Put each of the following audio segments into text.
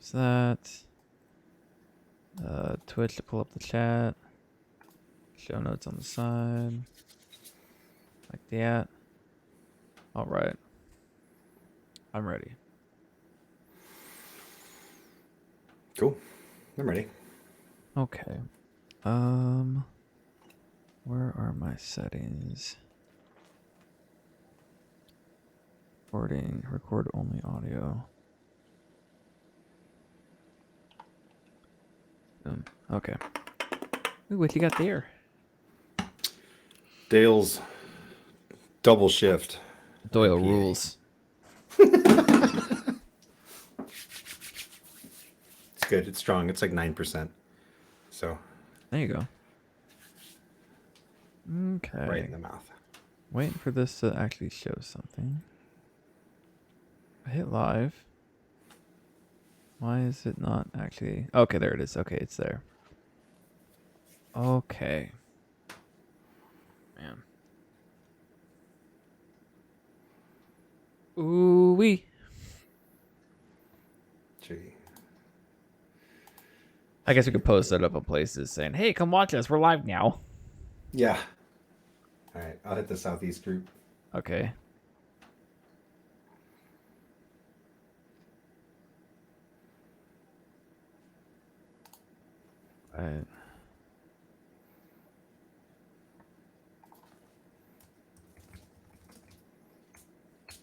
Use that. Twitch to pull up the chat. Show notes on the side. Like that. All right. I'm ready. Cool. I'm ready. Okay. Where are my settings? Record only audio. Okay. Ooh, what you got there? Dale's double shift. Doyle IPA. rules. It's good. It's strong. It's like 9%. So There you go. Okay. right in the mouth. Waiting for this to actually show something. I hit live. Why is it not actually? Okay, there it is. Okay, it's there. Okay. Man. Ooh wee. Gee. I guess we could post that up on places saying, "Hey, come watch us. We're live now." Yeah. All right. I'll hit the Southeast group. Okay. All right.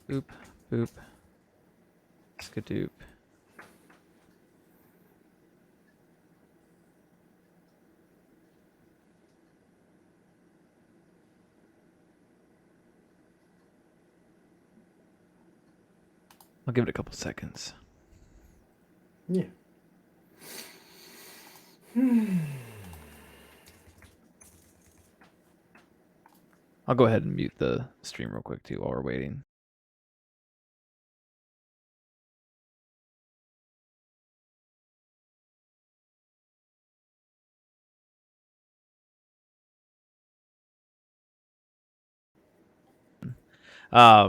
Boop, boop. Skadoop. I'll give it a couple seconds. Yeah. I'll go ahead and mute the stream real quick too while we're waiting. Yeah.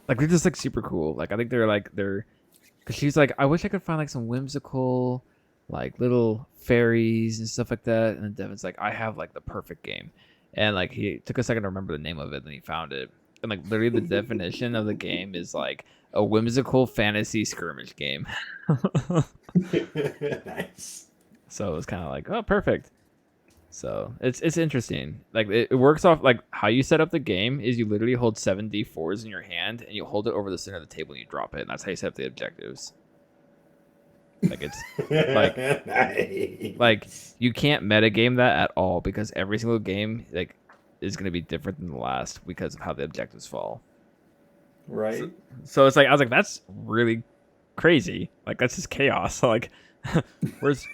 Like they're just like super cool. Like I think they're because she's like, I wish I could find like some whimsical like little fairies and stuff like that. And then Devin's like, I have like the perfect game. And like he took a second to remember the name of it, then he found it. And like literally the definition of the game is like a whimsical fantasy skirmish game. Nice. So it was kind of like, oh, perfect. So it's interesting. Like it works off like how you set up the game is you literally hold 7d4s in your hand and you hold it over the center of the table and you drop it. And that's how you set up the objectives. Like it's like Nice. like you can't metagame that at all because every single game like is gonna be different than the last because of how the objectives fall. Right. So it's like I was like, that's really crazy. Like that's just chaos. Like where's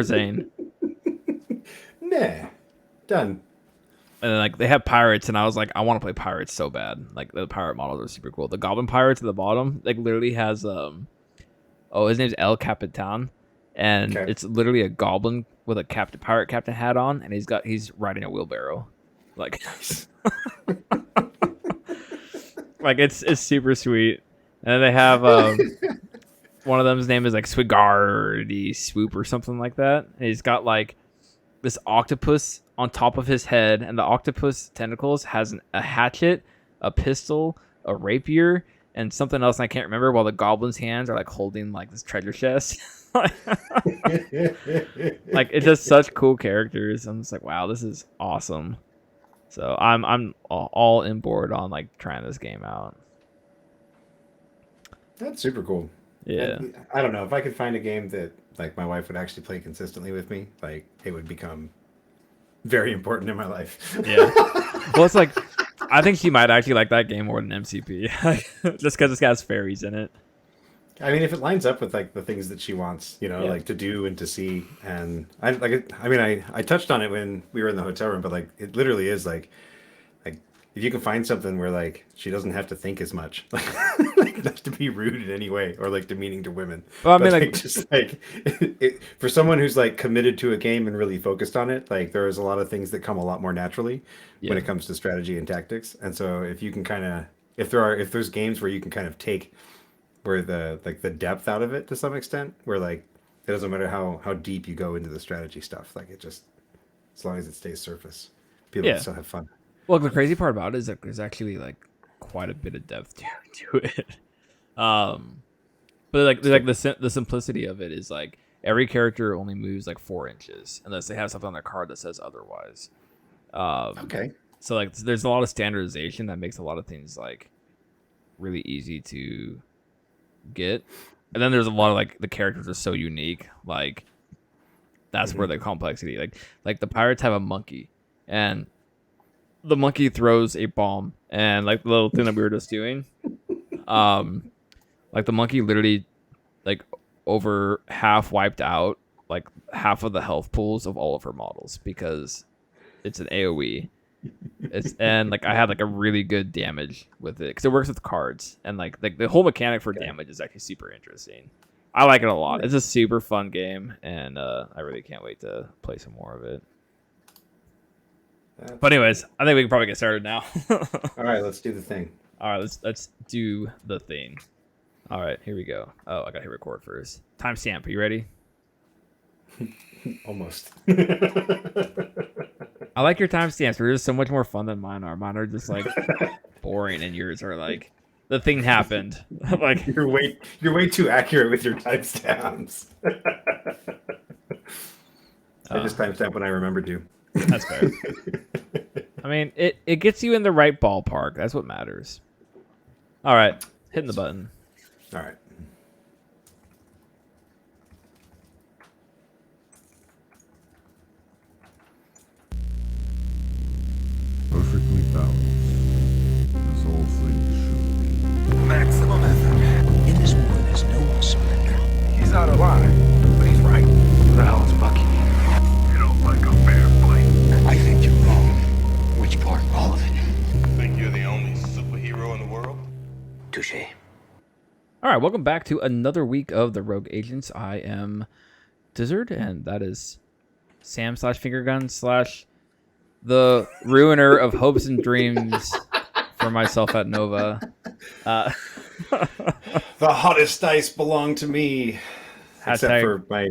Zane? Nah. Done. And then, like they have pirates, and I was like, I want to play pirates so bad. Like the pirate models are super cool. The goblin pirates at the bottom, like literally has his name's El Capitan, and Okay. it's literally a goblin with a pirate captain hat on, and he's riding a wheelbarrow, like like it's super sweet. And then they have one of them's name is like Swigardy Swoop or something like that, and he's got like this octopus on top of his head, and the octopus tentacles has a hatchet, a pistol, a rapier, and something else I can't remember. While the goblin's hands are like holding like this treasure chest. Like it's just such cool characters. I'm just like, wow, this is awesome. So I'm all in board on like trying this game out. That's super cool. Yeah. I don't know if I could find a game that like my wife would actually play consistently with me. Like it would become very important in my life. Yeah. Well, it's like I think she might actually like that game more than MCP, just because it has fairies in it. I mean, if it lines up with like the things that she wants, you know, Yeah. like to do and to see, and I touched on it when we were in the hotel room, but like it literally is like if you can find something where like she doesn't have to think as much, like not to be rude in any way or like demeaning to women, Well, I but mean, like like, just like for someone who's like committed to a game and really focused on it, like there is a lot of things that come a lot more naturally when yeah, it comes to strategy and tactics. And so if you can kind of if there's games where you can kind of take where the depth out of it to some extent, where like it doesn't matter how deep you go into the strategy stuff, like it just as long as it stays surface, people can Yeah. still have fun. Well, the crazy part about it is that there's actually like quite a bit of depth to it. Um, but like the simplicity of it is like every character only moves like 4 inches unless they have something on their card that says otherwise. Um, Okay. so like there's a lot of standardization that makes a lot of things like really easy to get. And then there's a lot of like the characters are so unique. Like that's where the complexity like the pirates have a monkey and the monkey throws a bomb and like the little thing that we were just doing. Um like the monkey literally like over half wiped out like half of the health pools of all of her models because it's an AoE. It's and like I had like a really good damage with it because it works with cards and like the whole mechanic for damage is actually super interesting. I like it a lot. It's a super fun game, and I really can't wait to play some more of it. But anyways, I think we can probably get started now. All right, let's do the thing. All right, let's do the thing. All right, here we go. Oh, I gotta hit record first. Timestamp. Are you ready? Almost. I like your timestamps. They're just so much more fun than mine are. Mine are just like boring, and yours are like the thing happened. Like you're way too accurate with your timestamps. I just timestamp when I remember to. That's fair. I mean, it gets you in the right ballpark. That's what matters. All right, hitting the button. All right. Perfectly balanced, as all things should be. Maximum effort. In this war, there's no surrender. He's out of line, but he's right. Who the hell is Bucky? You don't like a fair fight. I think you're wrong. Which part? All of it. Think you're the only superhero in the world? Touché. All right, welcome back to another week of the Rogue Agents. I am Dizzard, and that is Sam /Fingergun / the ruiner of hopes and dreams for myself at Nova. The hottest dice belong to me. Except for my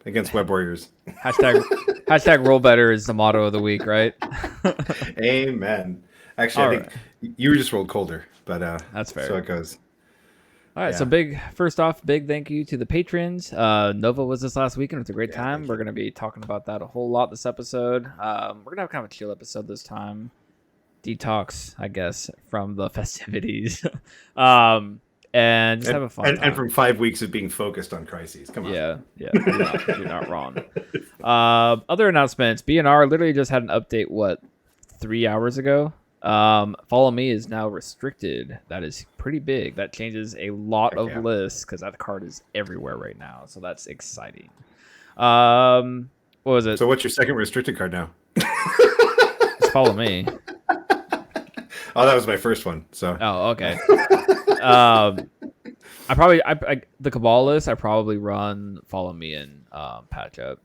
against Web Warriors. Hashtag roll better is the motto of the week, right? Amen. Actually, I think you just rolled colder, but that's fair. So it goes. All right, so first off, big thank you to the patrons. Nova was this last weekend. It's a great time. We're going to be talking about that a whole lot this episode. We're going to have kind of a chill episode this time. Detox, I guess, from the festivities. And just have a fun time. And from 5 weeks of being focused on crises. Come on. Yeah, you're not wrong. Other announcements. BNR literally just had an update, 3 hours ago? Follow Me is now restricted. That is pretty big. That changes a lot of lists because that card is everywhere right now. So that's exciting. What was it? So what's your second restricted card now? It's Follow Me. Oh, that was my first one. So. Oh, okay. The Cabal list. I probably run Follow Me and patch up.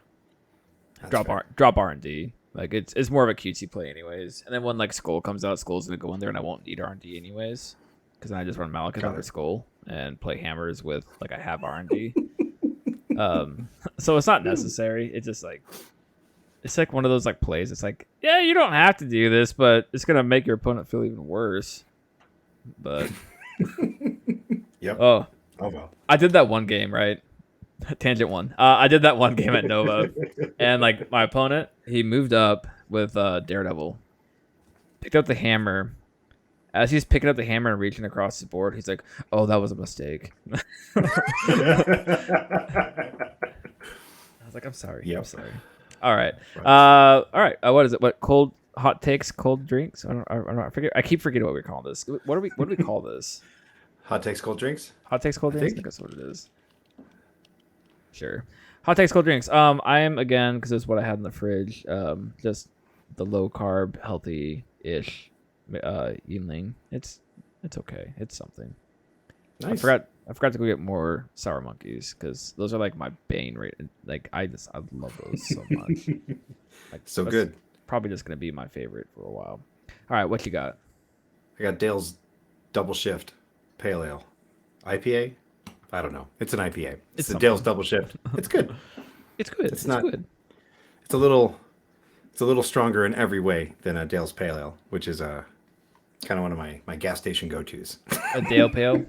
Drop R&D. Like it's more of a cutesy play anyways. And then when like Skull comes out, Skull's gonna go in there and I won't need R&D anyways. Because then I just run Malekith under Skull and play hammers with like I have R&D. So it's not necessary. It's just like it's like one of those like plays. It's like, yeah, you don't have to do this, but it's gonna make your opponent feel even worse. But Yep. Oh well. I did that one game, right? Tangent one. I did that one game at Nova, and like my opponent, he moved up with Daredevil, picked up the hammer. As he's picking up the hammer and reaching across the board, he's like, "Oh, that was a mistake." I was like, "I'm sorry. Yep. I'm sorry." All right. All right. What is it? What cold hot takes, cold drinks? I don't. I forget. I keep forgetting what we call this. What do we call this? Hot takes, cold drinks. Hot takes, cold drinks. I think that's what it is. Sure. Hot takes, cold drinks. I am again because it's what I had in the fridge. Just the low carb, healthy ish, Yingling. It's okay. It's something. Nice. I forgot to go get more sour monkeys because those are like my bane rate. Like I love those so much. Like, so good. Probably just gonna be my favorite for a while. All right, what you got? I got Dale's double shift pale ale, IPA. I don't know. It's an IPA. It's the something. Dale's Double Shift. It's good. It's good. It's not- good. It's a little stronger in every way than a Dale's Pale Ale, which is kind of one of my gas station go-tos. A Dale Pale.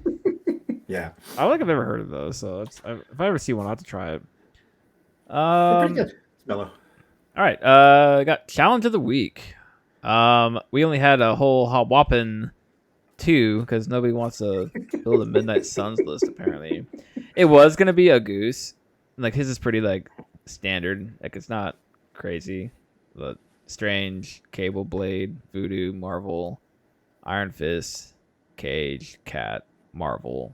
Yeah. I don't think I've ever heard of those, so if I ever see one, I'll have to try it. They're pretty good. It's mellow. All right. Got challenge of the week. We only had a whole whopping 2 because nobody wants to build a Midnight Suns list. Apparently, it was gonna be a goose. Like his is pretty like standard. Like it's not crazy. But Strange, Cable Blade, Voodoo, Marvel, Iron Fist, Cage, Cat, Marvel,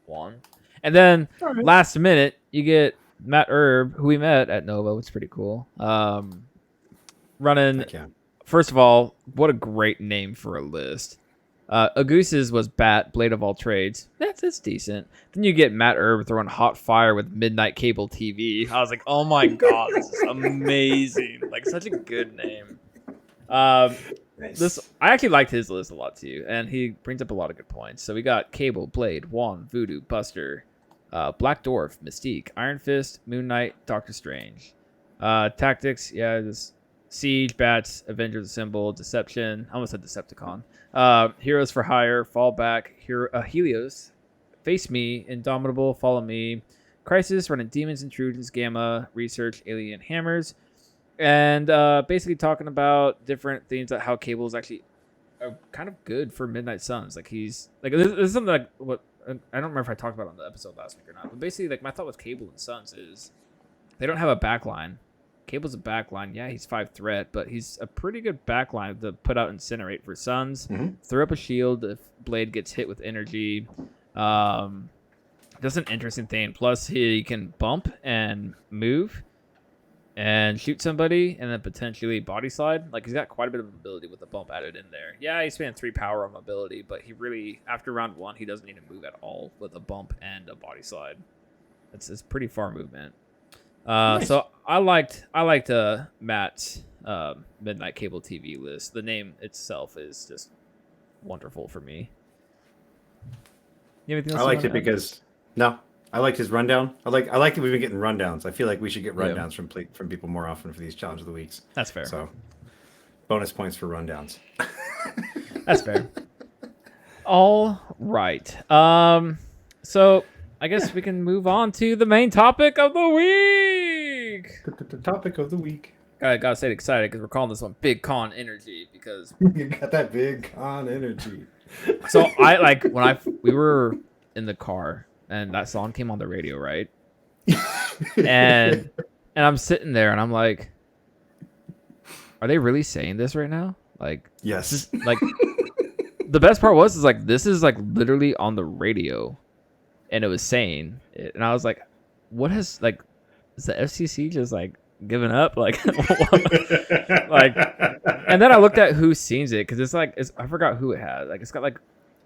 1. And then last minute you get Matt Erb, who we met at Nova, which is pretty cool. Running. Heck yeah. First of all, what a great name for a list. Agoose's was Bat, Blade of All Trades. That's decent. Then you get Matt Erb throwing Hot Fire with Midnight Cable TV. I was like, oh my god, this is amazing. Like, such a good name. Nice. I actually liked his list a lot too, and he brings up a lot of good points. So we got Cable, Blade, Wand, Voodoo, Buster, Black Dwarf, Mystique, Iron Fist, Moon Knight, Doctor Strange. Tactics, yeah, this Siege, Bats, Avengers Assemble, Deception. I almost said Decepticon. Heroes for Hire, Fallback, Helios, Face Me, Indomitable, Follow Me, Crisis, running Demons, Intrusions, Gamma, Research, Alien Hammers, and basically talking about different things that how Cable is actually kind of good for Midnight Suns. Like he's like this is something like what I don't remember if I talked about it on the episode last week or not. But basically, like my thought with Cable and Suns is they don't have a backline. Cable's a backline. Yeah, he's 5 threat, but he's a pretty good backline to put out Incinerate for Suns. Mm-hmm. Throw up a shield if Blade gets hit with energy. That's an interesting thing. Plus, he can bump and move and shoot somebody and then potentially body slide. Like, he's got quite a bit of ability with the bump added in there. Yeah, he's spending 3 power on mobility, but he really, after round 1, he doesn't need to move at all with a bump and a body slide. It's pretty far movement. Nice. So I liked Matt's Midnight Cable TV list. The name itself is just wonderful for me. You have anything else I liked it because I liked his rundown. I like that we've been getting rundowns. I feel like we should get rundowns from people more often for these challenge of the weeks. That's fair. So bonus points for rundowns. That's fair. All right. So I guess we can move on to the main topic of the week. The topic of the week. Gotta stay excited because we're calling this one Big Con Energy because You got that big con energy. so I like when we were in the car and that song came on the radio, right? and I'm sitting there and I'm like, are they really saying this right now? Like, Yes. like the best part is like this is like literally on the radio. And it was saying it, and I was like, "What has like, is the FCC just like given up?" Like, like, and then I looked at who sings it because it's like I forgot who it had. Like, it's got like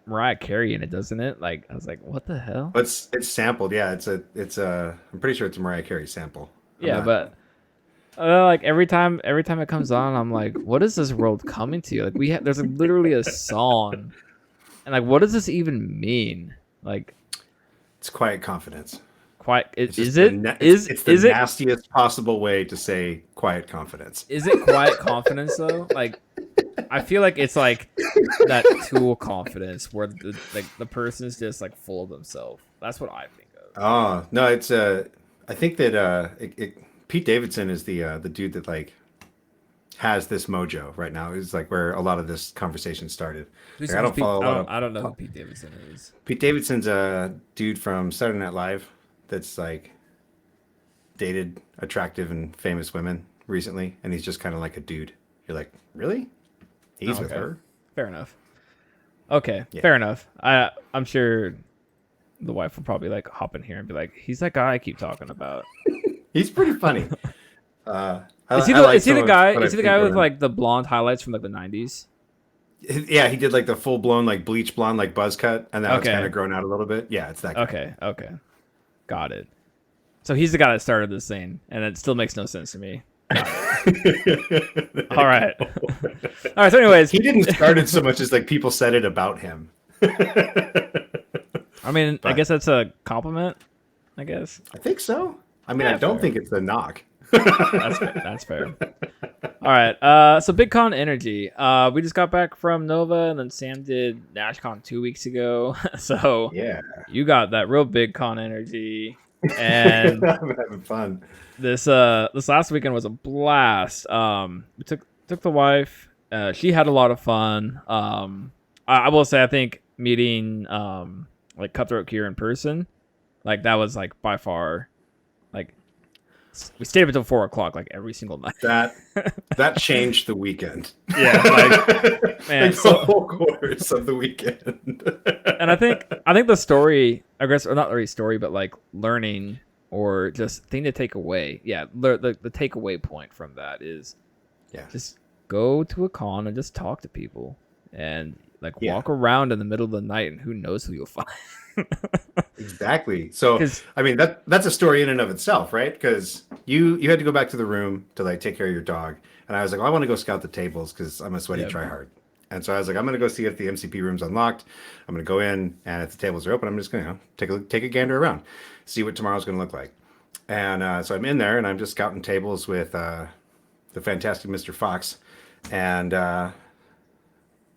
Mariah Carey in it, doesn't it? Like, I was like, "What the hell?" It's sampled. Yeah, it's a. I'm pretty sure it's a Mariah Carey sample. But like every time it comes on, I'm like, "What is this world coming to?" Like, there's literally a song, and like, what does this even mean? Like. It's quiet confidence. It's the nastiest possible way to say quiet confidence. Is it quiet confidence though? Like, I feel like it's like that Tool confidence where the person is just like full of themselves. That's what I think of. Oh no, it's I think that Pete Davidson is the dude that like has this mojo right now. Is like where a lot of this conversation started. Like, I don't know who Pete Davidson is. Pete Davidson's a dude from Saturday Night Live that's like dated attractive and famous women recently, and he's just kind of like a dude. You're like, really? He's with her? Fair enough. Okay, Yeah. Fair enough. I'm sure the wife will probably like hop in here and be like, "He's that guy I keep talking about." He's pretty funny. Is he the guy with like the blonde highlights from like the 90s? Yeah, he did like the full blown like bleach blonde like buzz cut, and now it's Okay. kind of grown out a little bit. Yeah, it's that guy. Okay. Got it. So he's the guy that started this thing, and it still makes no sense to me. Got it. All right. All right. So, anyways, He didn't start it so much as like people said it about him. I'm mean, I But- guess that's a compliment. I guess I think so. I mean, Yeah, I don't fair. think it's a knock. that's fair. That's fair. All right. So Big Con Energy. We just got back from Nova, and then Sam did NashCon 2 weeks ago. So Yeah, you got that real Big Con energy, and I'm having fun. this last weekend was a blast. We took the wife. She had a lot of fun. I will say I think meeting like Cutthroat here in person, like that was like by far like we stayed up until 4 o'clock like every single night. That changed the weekend. Yeah, like man, Like the whole course of the weekend. and I think the story, I guess, or not really story, but like learning or just thing to take away. Yeah, the takeaway point from that is, Yeah. just go to a con and just talk to people and like Yeah. walk around in the middle of the night and who knows who you'll find. Exactly. So 'Cause- I mean that's a story in and of itself, right? Because you had to go back to the room to like take care of your dog, and I was like, well, I want to go scout the tables because I'm a sweaty Yeah. tryhard, and so I was like, I'm gonna go see if the MCP room's unlocked. I'm gonna go in, and if the tables are open, I'm just gonna take a gander around, see what tomorrow's gonna look like, and so I'm in there and I'm just scouting tables with the fantastic Mr. Fox, and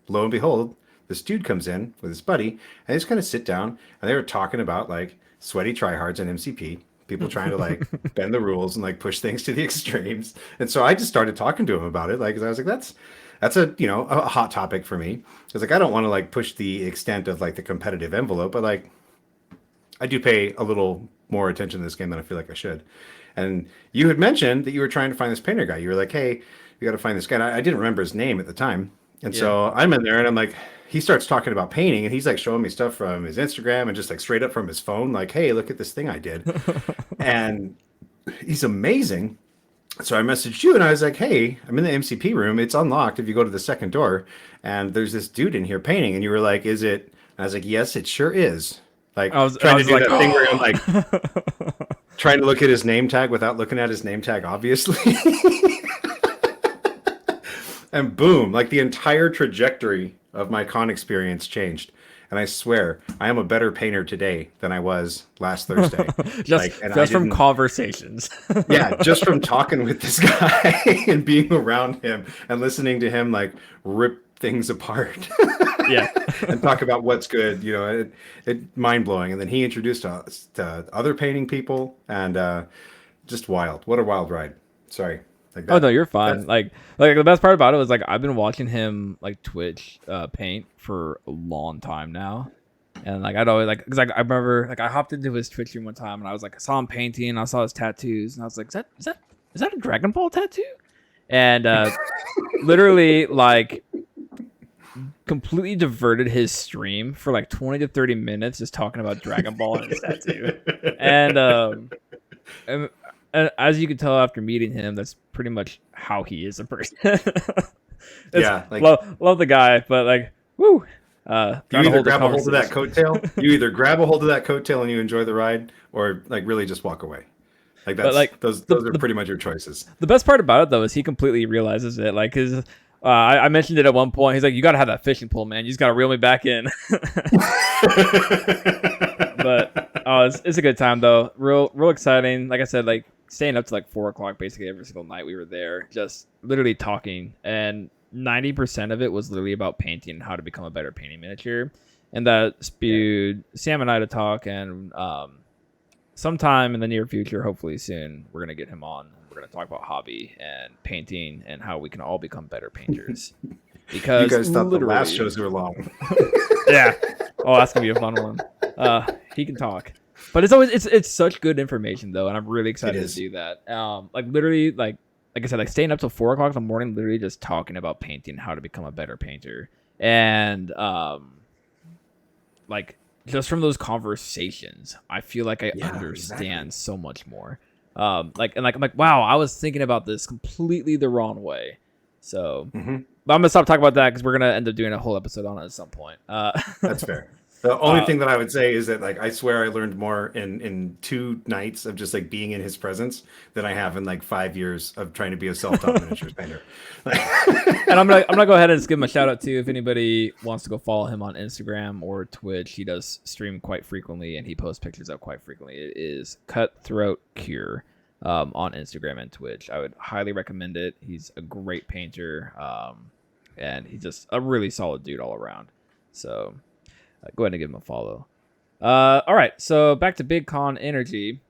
lo and behold, this dude comes in with his buddy, and they just kind of sit down, and they were talking about like sweaty tryhards and MCP, people trying to like bend the rules and like push things to the extremes. And so I just started talking to him about it, like 'cause I was like, that's a a hot topic for me. I was like, I don't want to like push the extent of like the competitive envelope, but like I do pay a little more attention to this game than I feel like I should. And you had mentioned that you were trying to find this painter guy. You were like, hey, you got to find this guy. And I didn't remember his name at the time. And so I'm in there and I'm like, he starts talking about painting and he's like showing me stuff from his Instagram and just like straight up from his phone, like, hey, look at this thing I did. And he's amazing. So I messaged you and I was like, hey, I'm in the MCP room. It's unlocked if you go to the second door. And there's this dude in here painting. And you were like, is it? And I was like, yes, it sure is. Like trying to do that thing where I'm like trying to look at his name tag without looking at his name tag, obviously. And boom, like the entire trajectory of my con experience changed. And I swear, I am a better painter today than I was last Thursday. just from conversations. Yeah, just from talking with this guy and being around him and listening to him like rip things apart. Yeah. And talk about what's good, it mind blowing. And then he introduced us to other painting people, and just wild. What a wild ride. Sorry. Like that. Oh no, you're fine. Like the best part about it was like I've been watching him like Twitch paint for a long time now, and like I'd always like because like I remember like I hopped into his Twitch stream one time and I was like I saw him painting, I saw his tattoos, and I was like is that a Dragon Ball tattoo? And literally like completely diverted his stream for like 20 to 30 minutes just talking about Dragon Ball and his tattoo, and as you can tell after meeting him, that's pretty much how he is a person. Yeah, like love the guy, but like, woo. You either grab a hold of that coattail. You either grab a hold of that coattail and you enjoy the ride, or like really just walk away. Like that's like, those are pretty much your choices. The best part about it though is he completely realizes it. Like his, I mentioned it at one point. He's like, "You got to have that fishing pole, man. You just got to reel me back in." But it's a good time though. Real exciting. Like I said, like staying up to like 4 o'clock basically every single night we were there, just literally talking, and 90% of it was literally about painting and how to become a better painting miniature, and that spewed Sam and I to talk. And sometime in the near future, hopefully soon, we're gonna get him on. We're gonna talk about hobby and painting and how we can all become better painters. Because you guys thought the last shows were long. Yeah. Oh, that's gonna be a fun one. He can talk, but it's such good information though, and I'm really excited to do that. Like literally, like I said, like staying up till 4 o'clock in the morning, literally just talking about painting, how to become a better painter, and like just from those conversations, I feel like I understand so much more. I'm like, wow, I was thinking about this completely the wrong way. So, but I'm gonna stop talking about that because we're gonna end up doing a whole episode on it at some point. That's fair. The only thing that I would say is that like I swear I learned more in 2 nights of just like being in his presence than I have in like 5 years of trying to be a self-taught miniatures painter. And I'm gonna go ahead and just give him a shout out too. If anybody wants to go follow him on Instagram or Twitch, he does stream quite frequently and he posts pictures up quite frequently. It is Cutthroat Cure on Instagram and Twitch. I would highly recommend it. He's a great painter, and he's just a really solid dude all around. So go ahead and give him a follow. All right, so back to Big Con Energy.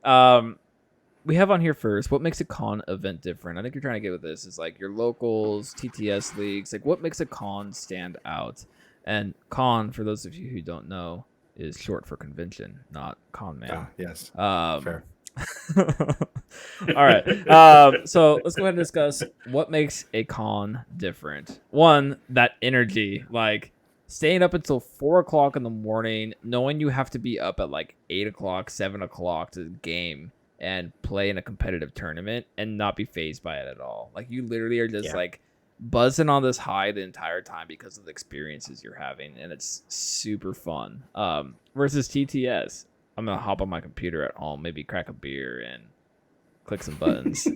We have on here first, what makes a con event different? I think you're trying to get with this is like your locals, TTS leagues, like what makes a con stand out? And con, for those of you who don't know, is short for convention, not con man. Yes. Fair. All right. So let's go ahead and discuss what makes a con different. One, that energy, like staying up until 4 o'clock in the morning, knowing you have to be up at like 8 o'clock, 7 o'clock to game and play in a competitive tournament and not be phased by it at all. Like you literally are just like buzzing on this high the entire time because of the experiences you're having, and it's super fun. Versus TTS, I'm gonna hop on my computer at home, maybe crack a beer and click some buttons.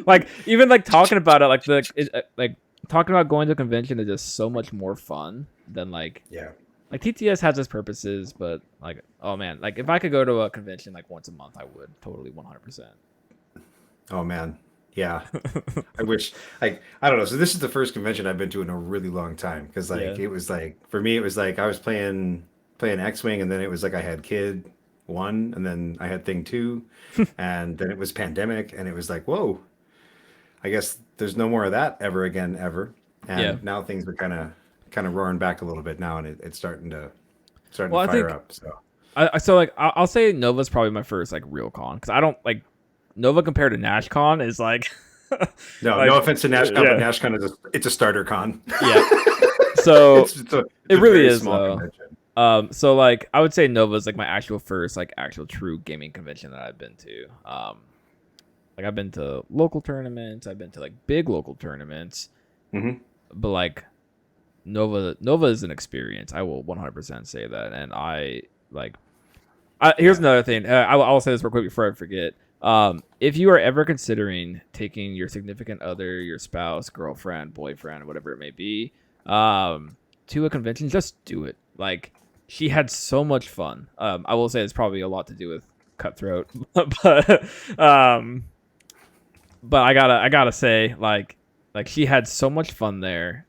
Like even like talking about it, like talking about going to a convention is just so much more fun than like TTS has its purposes, but like, oh man, like if I could go to a convention like once a month, I would totally 100%. Oh man, yeah. I wish. Like I don't know. So this is the first convention I've been to in a really long time because like it was like for me it was like I was playing X-wing and then it was like I had Kid 1 and then I had Thing 2 and then it was pandemic and it was like whoa. I guess there's no more of that ever. And now things are kind of roaring back a little bit now, and it's starting to fire up. So I'll say Nova's probably my first like real con because I don't like Nova compared to NashCon is like no offense to NashCon, but NashCon is it's a starter con. Yeah, so it's it really is though. Convention. So like I would say Nova's like my actual first like actual true gaming convention that I've been to. Like I've been to local tournaments, I've been to like big local tournaments, but like Nova is an experience. I will 100% say that. And here's another thing. I will say this real quick before I forget. If you are ever considering taking your significant other, your spouse, girlfriend, boyfriend, whatever it may be, to a convention, just do it. Like she had so much fun. I will say it's probably a lot to do with Cutthroat, but I gotta say, like she had so much fun there,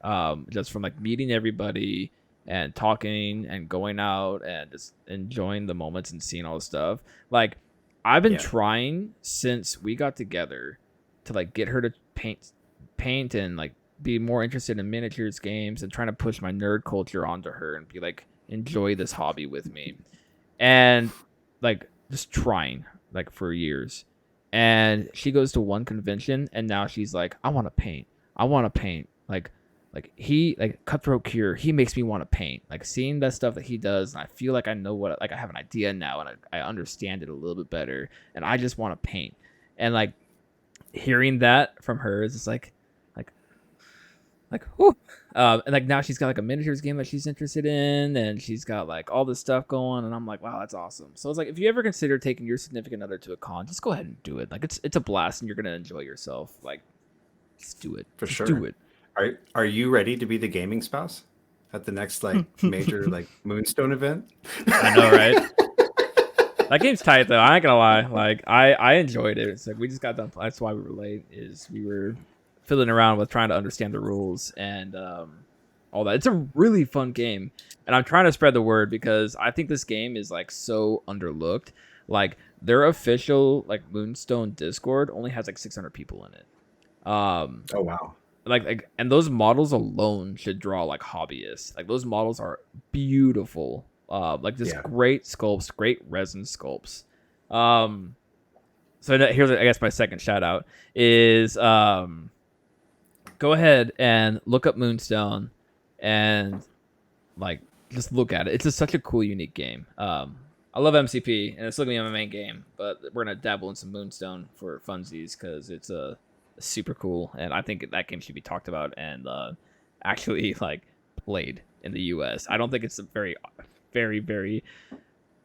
just from like meeting everybody and talking and going out and just enjoying the moments and seeing all the stuff. Like I've been trying since we got together to like get her to paint and like be more interested in miniatures games and trying to push my nerd culture onto her and be like enjoy this hobby with me, and like just trying like for years. And she goes to one convention and now she's like, I want to paint. Like Cutthroat Cure, he makes me want to paint. Like seeing that stuff that he does, and I feel like I know what, like I have an idea now and I understand it a little bit better, and I just want to paint. And like hearing that from her is just like whew. And like now she's got like a miniatures game that she's interested in, and she's got like all this stuff going, and I'm like, wow, that's awesome. So it's like if you ever consider taking your significant other to a con, just go ahead and do it. Like it's a blast and you're gonna enjoy yourself. Like just do it. For sure. Do it. Are you ready to be the gaming spouse at the next like major like Moonstone event? I know, right? That game's tight though. I ain't gonna lie. Like I enjoyed it. It's like we just got done. That's why we were late. Is we were fiddling around with trying to understand the rules and all that. It's a really fun game, and I'm trying to spread the word because I think this game is like so underlooked. Like their official like Moonstone Discord only has like 600 people in it. Oh wow. Like and those models alone should draw like hobbyists. Like those models are beautiful. Like just great sculpts, great resin sculpts. So here's I guess my second shout out is go ahead and look up Moonstone and like just look at it. It's just such a cool, unique game. I love MCP and it's looking at my main game, but we're gonna dabble in some Moonstone for funsies because it's super cool, and I think that game should be talked about and actually like played in the US. I don't think it's very very, very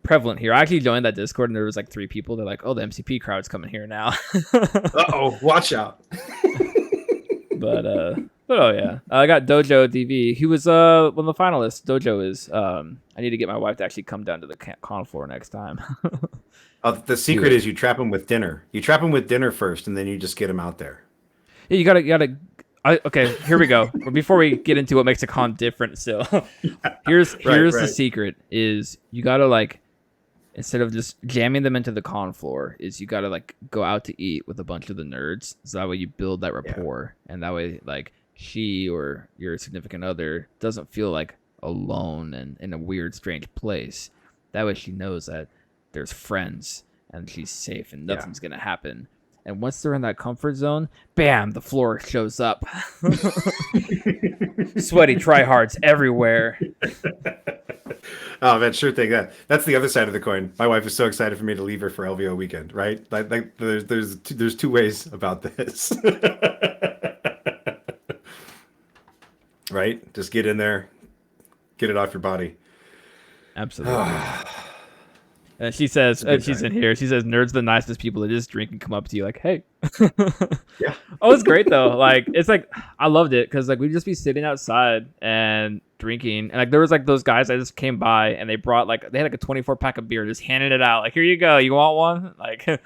prevalent here. I actually joined that Discord and there was like 3 people. They're like, "Oh, the MCP crowd's coming here now." Uh-oh, watch out. But oh yeah, I got Dojo DV. He was one of the finalists. Dojo is. I need to get my wife to actually come down to the con floor next time. The secret is you trap him with dinner. You trap him with dinner first, and then you just get him out there. Yeah, you gotta. Okay, here we go. Before we get into what makes a con different, still, here's the secret: is you gotta like, instead of just jamming them into the con floor, is you gotta like go out to eat with a bunch of the nerds, so that way you build that rapport, and that way like she or your significant other doesn't feel like alone and in a weird, strange place. That way she knows that there's friends and she's safe and nothing's gonna happen. And once they're in that comfort zone, bam, the floor shows up. Sweaty tryhards everywhere. Oh man, sure thing. That's the other side of the coin. My wife is so excited for me to leave her for LVO weekend, right? Like there's 2 ways about this. Right? Just get in there, get it off your body. Absolutely. And she says, she's in here. She says, "Nerds are the nicest people. They just drink and come up to you like, hey." Yeah. Oh, it's great though. Like, it's like I loved it because like we'd just be sitting outside and drinking, and like there was like those guys that just came by and they brought like they had like a 24 pack of beer, just handing it out like, "Here you go. You want one?" Like, it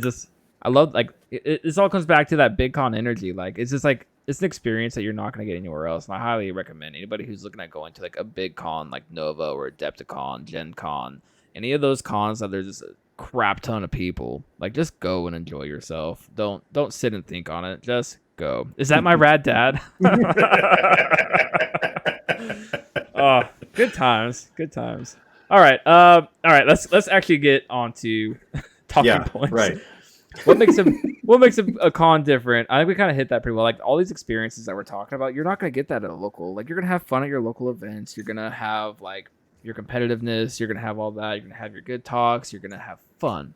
just I love like this all comes back to that big con energy. Like, it's just like it's an experience that you're not gonna get anywhere else, and I highly recommend anybody who's looking at going to like a big con like Nova or Adepticon, Gen Con. Any of those cons that there's just a crap ton of people, like just go and enjoy yourself. Don't sit and think on it. Just go. Is that my rad dad? Oh, good times. Good times. All right. Let's actually get on to talking points. Right. What makes a con different? I think we kind of hit that pretty well. Like all these experiences that we're talking about, you're not gonna get that at a local. Like you're gonna have fun at your local events. You're gonna have like your competitiveness, you're gonna have all that, you're gonna have your good talks, you're gonna have fun.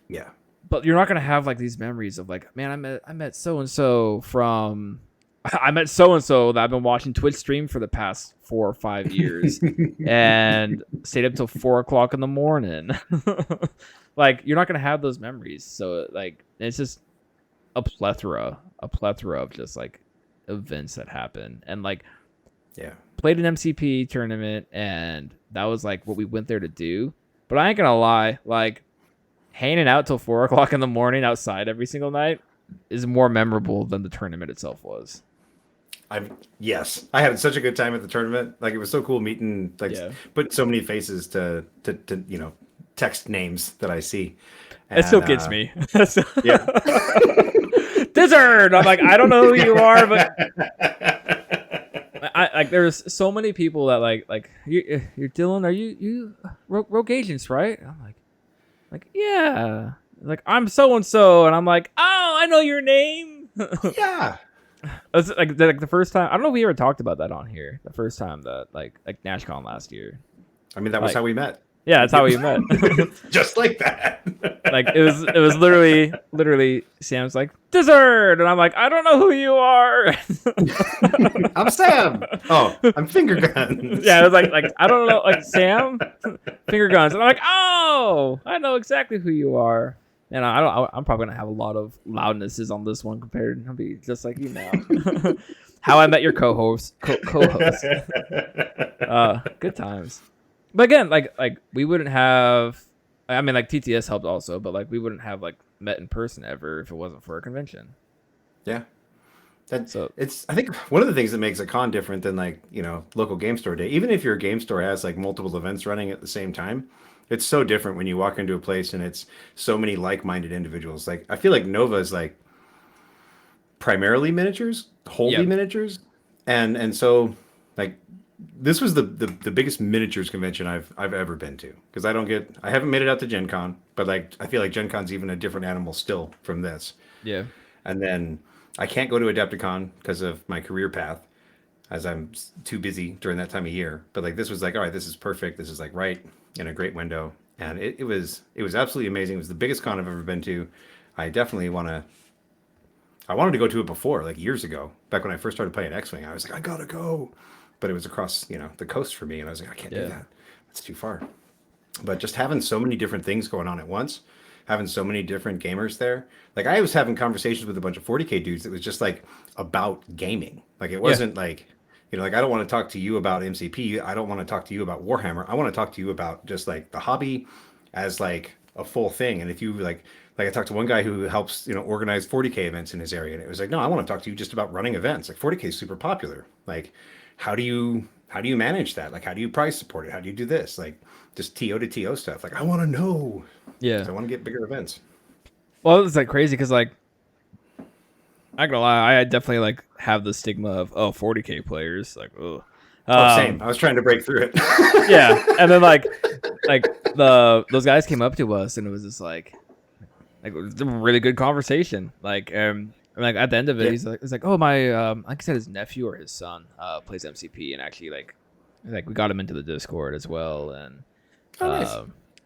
Yeah. But you're not gonna have like these memories of like, man, I met so and so from I met so and so that I've been watching Twitch stream for the past 4 or 5 years and stayed up till 4 o'clock in the morning. Like you're not gonna have those memories. So like it's just a plethora of just like events that happen. And like played an MCP tournament, and that was like what we went there to do. But I ain't gonna lie, like hanging out till 4 o'clock in the morning outside every single night is more memorable than the tournament itself was. Yes, I had such a good time at the tournament. Like it was so cool meeting, like put so many faces to text names that I see. And, it still gets me. Yeah. Dizzard! I'm like, I don't know who you are, but I like there's so many people that like you're Dylan, are you Rogue Agents, right? I'm like yeah, like I'm so and so, and I'm like, oh, I know your name. Yeah. It's like the first time. I don't know if we ever talked about that on here. The first time that like NashCon last year. I mean, that was how we met. Yeah, that's how we met. Just like that. Like it was literally Sam's like, "Dessert," and I'm like, I don't know who you are. I'm Sam. Oh, I'm Finger Guns. Yeah, it was like I don't know, like Sam, Finger Guns, and I'm like, oh, I know exactly who you are. And I'm probably gonna have a lot of loudnesses on this one compared. I'll be just like you now. How I Met Your co-host. Good times. But again, like we wouldn't have. I mean, like TTS helped also, but like we wouldn't have like met in person ever if it wasn't for a convention. Yeah. It's I think one of the things that makes a con different than like, local game store day, even if your game store has like multiple events running at the same time, it's so different when you walk into a place and it's so many like-minded individuals. Like I feel like Nova is like primarily miniatures, wholly miniatures. And so like this was the biggest miniatures convention I've ever been to, because I haven't made it out to Gen Con, but like I feel like Gen Con's even a different animal still from this. Yeah. And then I can't go to Adepticon because of my career path, as I'm too busy during that time of year. But like this was like, all right, this is perfect. This is like right in a great window, and it was absolutely amazing. It was the biggest con I've ever been to. I definitely wanted to go to it before, like years ago, back when I first started playing X-Wing. I was like, I gotta go. but it was across, the coast for me, and I was like, I can't do Yeah. that. That's too far. But just having so many different things going on at once, having so many different gamers there. Like I was having conversations with a bunch of 40K dudes that was just like about gaming. Like it Yeah. wasn't like, like I don't want to talk to you about MCP. I don't want to talk to you about Warhammer. I want to talk to you about just like the hobby as like a full thing. And if you like I talked to one guy who helps, organize 40K events in his area, and it was like, no, I want to talk to you just about running events. Like 40K is super popular. Like, how do you manage that? Like, how do you price support it? How do you do this? Like, just TO to TO stuff. Like, I want to know. Yeah. 'Cause I want to get bigger events. Well, it's like crazy because like I gonna lie, I definitely like have the stigma of 40K players. Like, oh, Same. I was trying to break through it. yeah. And then like those guys came up to us and it was just like it was a really good conversation. Like at the end of it, Yeah. he's like, oh my, like I said, his nephew or his son plays MCP, and actually like we got him into the Discord as well, and Oh, nice.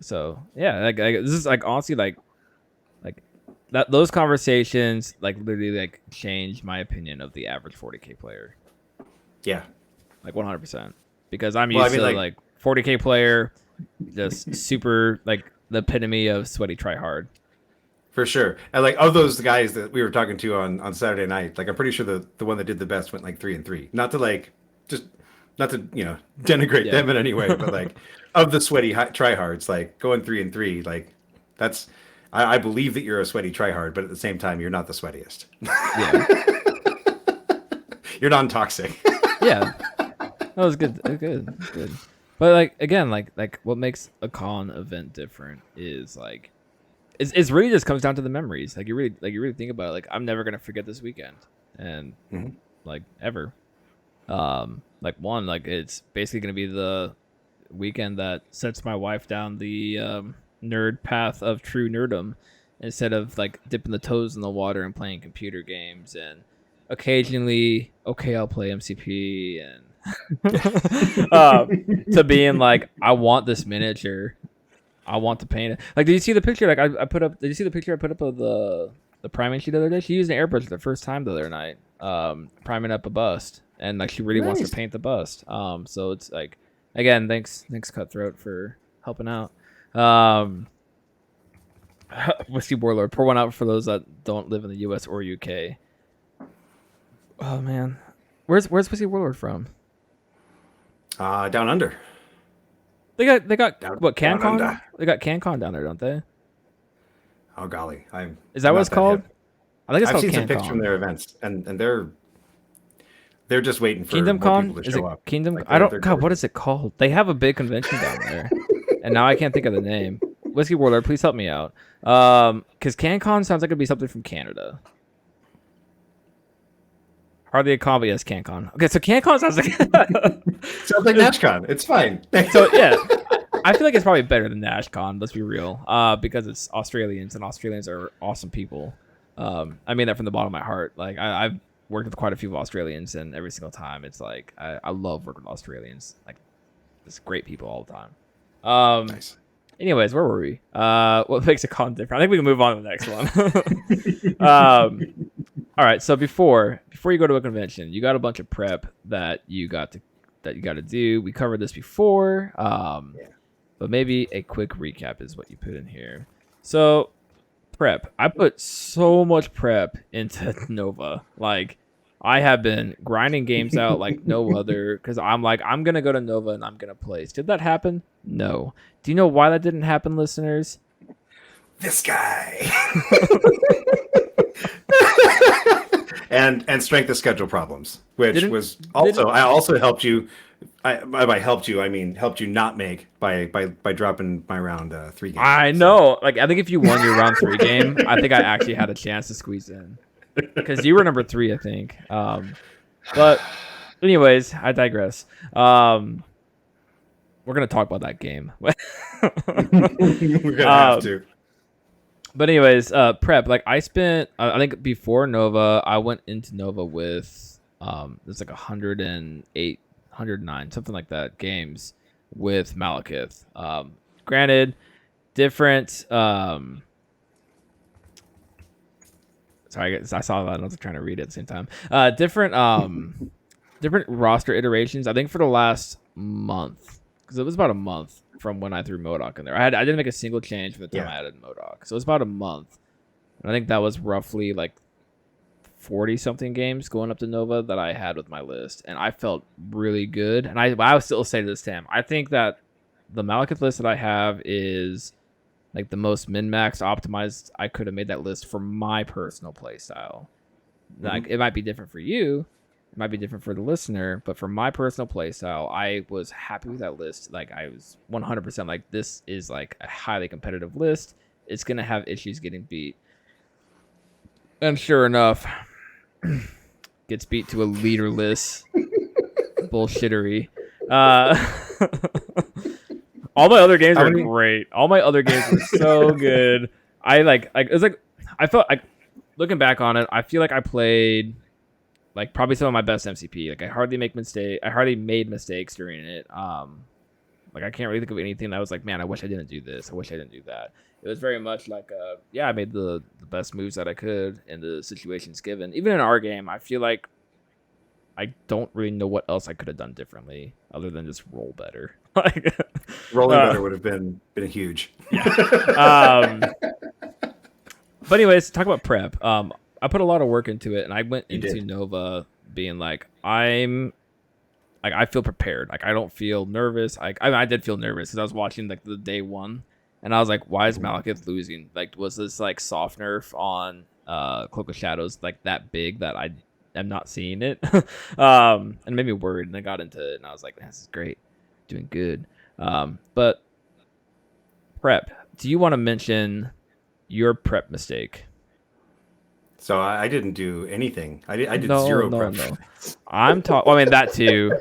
so yeah, like this is like honestly like that those conversations like literally like changed my opinion of the average 40K player, Yeah. like 100%, because I'm Well, I used mean, to like- like 40K player, just super like the epitome of sweaty tryhard. For sure. And like of those guys that we were talking to on Saturday night, like I'm pretty sure the one that did the best went like 3-3. Not to like just not to denigrate Yeah. them in any way, but like of the sweaty tryhards, like going 3-3, like that's I believe that you're a sweaty tryhard, but at the same time you're not the sweatiest. Yeah. You're non-toxic. Yeah, that was good. Good. But like again, like what makes a con event different is like it's really just comes down to the memories. Like you really think about it. Like I'm never gonna forget this weekend, and Mhm. like ever. Like it's basically gonna be the weekend that sets my wife down the nerd path of true nerdom, instead of like dipping the toes in the water and playing computer games, and occasionally I'll play MCP, and to being like I want this miniature, I want to paint it. Like, did you see the picture? Like I put up. Did you see the picture I put up of the priming she the other day? She used an airbrush for the first time the other night, priming up a bust, and like she really wants Nice. to paint the bust. So it's like, again, thanks Cutthroat for helping out. Whiskey Warlord, pour one out for those that don't live in the U.S. or UK. Oh man, where's Whiskey Warlord from? Down under. They got Down- what, down CanCon? under. They got CanCon down there, don't they? Oh golly, Is that what it's called? I think it's I've called seen some pics from CanCon. their events, and they're just waiting for Kingdom more Con? people to Is show it up. Kingdom? Like, I don't. they're God, what gorgeous. is it called? They have a big convention down there, and now I can't think of the name. Whiskey Warlord, please help me out. Because CanCon sounds like it'd be something from Canada. Hardly a con, but yes, CanCon. Okay, so CanCon sounds like. Sounds like NashCon. It's fine. So yeah, I feel like it's probably better than NashCon. Let's be real, because it's Australians, and Australians are awesome people. I mean that from the bottom of my heart. Like I've worked with quite a few Australians, and every single time it's like I love working with Australians. Like, it's great people all the time. Nice. Anyways, where were we? What makes a con different? I think we can move on to the next one. All right. So before you go to a convention, you got a bunch of prep that you got to do. We covered this before. But maybe a quick recap is what you put in here. So prep. I put so much prep into Nova. Like, I have been grinding games out like no other, because I'm like, I'm going to go to Nova and I'm going to place. Did that happen? No. Do you know why that didn't happen, listeners? This guy. and strength of schedule problems, which Didn't- was also didn't- I also helped you. By helped you, I mean helped you not make by dropping my round 3 game. I know. Like, I think if you won your round 3 game, I think I actually had a chance to squeeze in, because you were number 3, I think. But anyways, I digress. We're gonna talk about that game. We're gonna have to. But anyways, prep. Like, I spent, I think before Nova, I went into Nova with there's like 108, 109, something like that, games with Malekith. Granted, different. Sorry, I saw that. I was trying to read it at the same time. Different different roster iterations. I think for the last month, because it was about a month from when I threw MODOK in there. I didn't make a single change from the time I added MODOK, so it was about a month. And I think that was roughly like 40 something games going up to Nova that I had with my list, and I felt really good. And I would still say to this Tam, I think that the Malekith list that I have is like the most min-maxed optimized I could have made that list for my personal play style. Like it might be different for you, it might be different for the listener, but for my personal play style, I was happy with that list. Like I was 100% like, this is like a highly competitive list. It's gonna have issues getting beat, and sure enough, gets beat to a leaderless bullshittery. All my other games were great. All my other games were so good. It was like I felt like, looking back on it, I feel like I played like probably some of my best MCP. Like I hardly made mistakes during it. Like I can't really think of anything that was like, man, I wish I didn't do this. I wish I didn't do that. It was very much like, I made the best moves that I could in the situations given. Even in our game, I feel like I don't really know what else I could have done differently other than just roll better. Like rolling better would have been huge. Yeah. But anyways, talk about prep. I put a lot of work into it, and I went into Nova being like, I feel prepared. Like I don't feel nervous. I did feel nervous because I was watching like the day one, and I was like, why is Malekith losing? Like, was this like soft nerf on Cloak of Shadows like that big that I am not seeing it? And it made me worried, and I got into it, and I was like, this is great, doing good. But prep, do you want to mention your prep mistake? So I didn't do anything. I did zero prep. No. I'm talking. Well, I mean that too,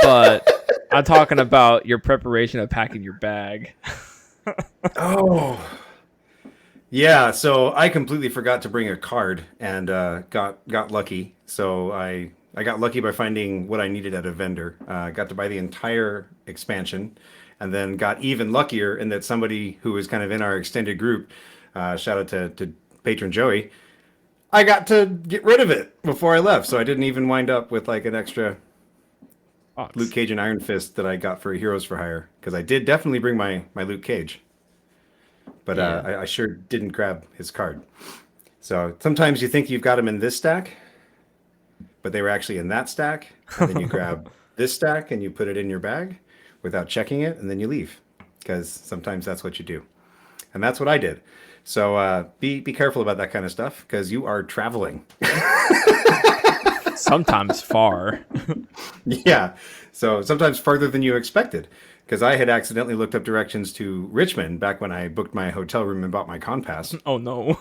but I'm talking about your preparation of packing your bag. Oh, yeah. So I completely forgot to bring a card, and got lucky. So I got lucky by finding what I needed at a vendor. Got to buy the entire expansion, and then got even luckier in that somebody who was kind of in our extended group, shout out to patron Joey, I got to get rid of it before I left. So I didn't even wind up with like an extra Luke Cage and Iron Fist that I got for Heroes for Hire, because I did definitely bring my Luke Cage, but I sure didn't grab his card. So sometimes you think you've got him in this stack, but they were actually in that stack, and then you grab this stack and you put it in your bag without checking it, and then you leave, because sometimes that's what you do, and that's what I did. So be careful about that kind of stuff, because you are traveling. Sometimes far. Yeah. So sometimes farther than you expected, because I had accidentally looked up directions to Richmond back when I booked my hotel room and bought my con pass. Oh no.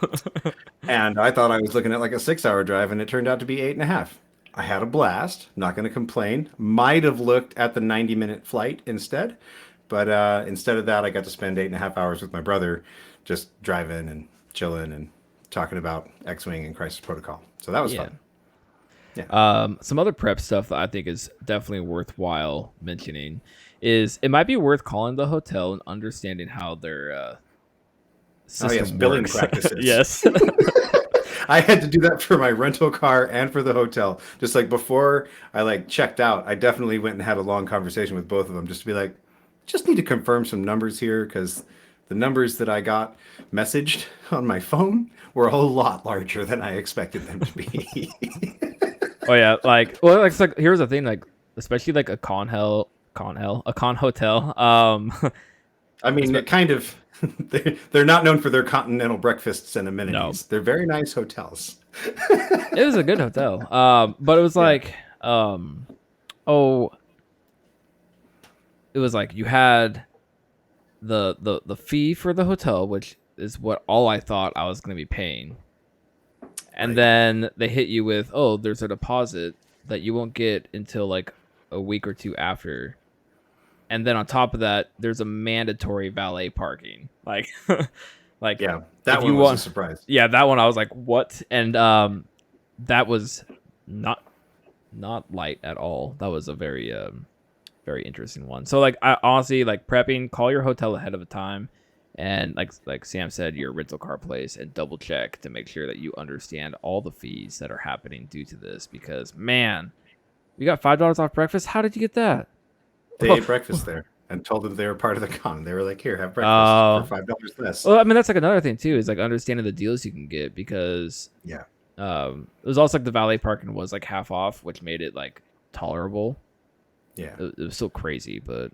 And I thought I was looking at like a 6-hour drive, and it turned out to be 8.5. I had a blast. Not going to complain. Might have looked at the 90-minute flight instead. But instead of that, I got to spend 8.5 hours with my brother, just driving and chilling and talking about X-Wing and Crisis Protocol. So that was fun. Yeah. Some other prep stuff that I think is definitely worthwhile mentioning is it might be worth calling the hotel and understanding how their system billing works. practices. Yes. I had to do that for my rental car and for the hotel. Just like before I like checked out, I definitely went and had a long conversation with both of them just to be like, just need to confirm some numbers here, because the numbers that I got messaged on my phone were a whole lot larger than I expected them to be. Oh yeah, like, well, it's like, here's the thing, like, especially like a con hotel. I mean, kind of. They're not known for their continental breakfasts and amenities. No. They're very nice hotels. It was a good hotel, but it was like, it was like you had the fee for the hotel, which is what all I thought I was going to be paying. And then they hit you with, there's a deposit that you won't get until like a week or two after. And then on top of that, there's a mandatory valet parking. Like, yeah, that one was a surprise. Yeah, that one I was like, what? And that was not light at all. That was a very very interesting one. So like, I honestly, like, prepping, call your hotel ahead of time, and like Sam said, your rental car place, and double check to make sure that you understand all the fees that are happening due to this, because man, You got $5 off breakfast? How did you get that? They ate breakfast there and told them they were part of the con. They were like, "Here, have breakfast for $5 less." Well, I mean, that's like another thing too, is like understanding the deals you can get because Yeah, it was also like the valet parking was like half off, which made it like tolerable. yeah, It was still crazy, but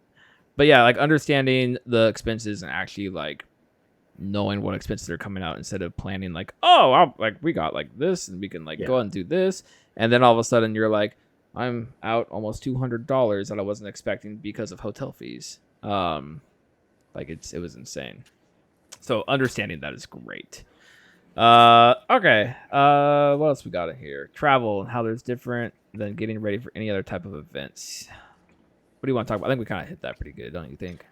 yeah, like understanding the expenses and actually like knowing what expenses are coming out instead of planning like, like we got like this and we can like go out and do this, and then all of a sudden you're like, I'm out almost $200 that I wasn't expecting because of hotel fees. Like it was insane. So understanding that is great. Okay. What else we got in here? Travel and how there's different than getting ready for any other type of events. What do you want to talk about? I think we kind of hit that pretty good, don't you think?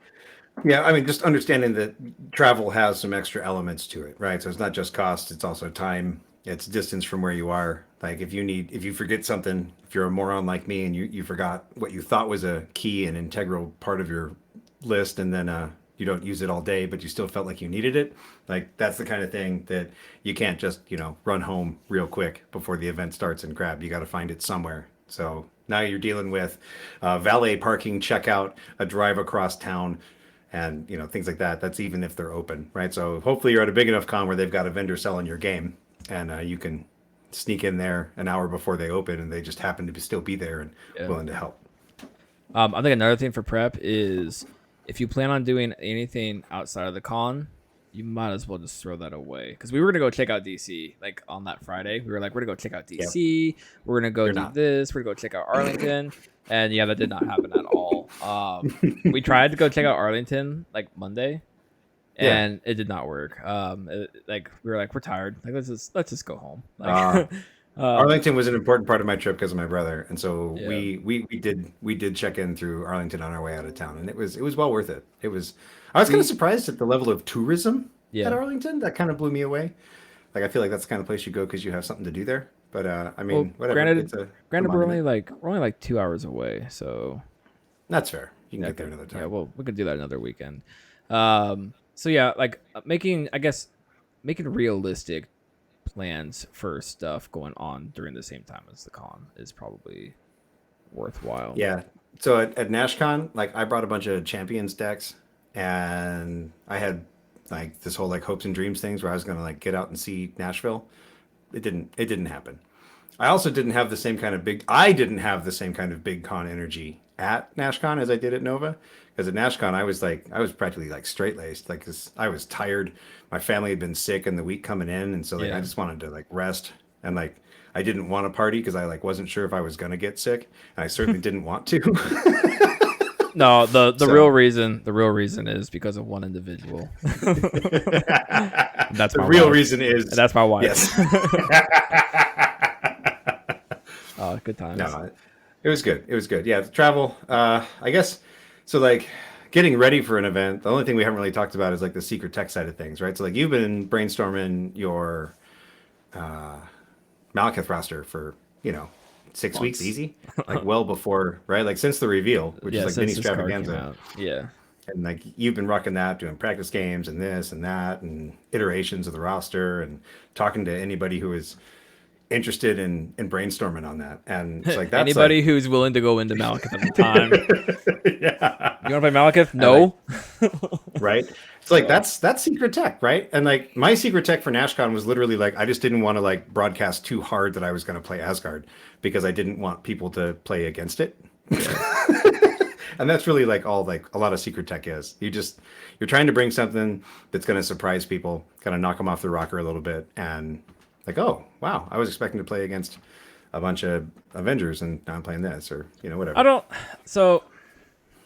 yeah. I mean, just understanding that travel has some extra elements to it, right? So it's not just cost; it's also time. It's distance from where you are. Like if you forget something, if you're a moron like me and you forgot what you thought was a key and integral part of your list, and then you don't use it all day, but you still felt like you needed it. Like that's the kind of thing that you can't just run home real quick before the event starts and grab. You got to find it somewhere. So now you're dealing with valet parking, checkout, a drive across town, and things like that. That's even if they're open, right? So hopefully you're at a big enough con where they've got a vendor selling your game, and you can sneak in there an hour before they open, and they just happen to still be there and willing to help. I think another thing for prep is if you plan on doing anything outside of the con, you might as well just throw that away. Because we were gonna go check out DC like on that Friday. We were like, we're gonna go check out DC. We're gonna go this. We're gonna go check out Arlington. And yeah, that did not happen at all. We tried to go check out Arlington like Monday, and it did not work. Like we were like, we're tired. Like let's just go home. Like, Arlington was an important part of my trip because of my brother, and so we did check in through Arlington on our way out of town, and it was well worth it. I was kind of surprised at the level of tourism at Arlington. That kind of blew me away. Like I feel like that's the kind of place you go because you have something to do there. But I mean, whatever. Granted, we're only like 2 hours away, so that's fair. You can get there another time. Yeah, well, we could do that another weekend. So yeah, like making realistic plans for stuff going on during the same time as the con is probably worthwhile. Yeah. So at NashCon, like I brought a bunch of Champions decks, and I had like this whole like hopes and dreams things where I was gonna like get out and see Nashville. It didn't happen. I also didn't have the same kind of big con energy at NashCon as I did at Nova. Because at NashCon, I was practically like straight laced, like 'cause I was tired. My family had been sick in the week coming in, and so like I just wanted to like rest, and like I didn't want to party because I like wasn't sure if I was gonna get sick, and I certainly didn't want to. No, the real reason is because of one individual. That's the real reason is that's my wife. Yes. Oh, good times. No, it was good. It was good. Yeah, the travel. I guess so. Like getting ready for an event. The only thing we haven't really talked about is like the secret tech side of things, right? So like you've been brainstorming your Malekith roster for 6 weeks easy, like well before, right? Like since the reveal, which is like mini extravaganza. Yeah. And like you've been rocking that, doing practice games and this and that and iterations of the roster and talking to anybody who is interested in brainstorming on that. And it's like that's anybody who's willing to go into Malekith at the time. Yeah. You want to play Malekith? No. Right? It's like that's secret tech, right? And like my secret tech for NashCon was literally like I just didn't want to like broadcast too hard that I was going to play Asgard because I didn't want people to play against it. Yeah. And that's really like all like a lot of secret tech is. You're trying to bring something that's going to surprise people, kind of knock them off the rocker a little bit, and like, oh wow, I was expecting to play against a bunch of Avengers, and now I'm playing this, or whatever. So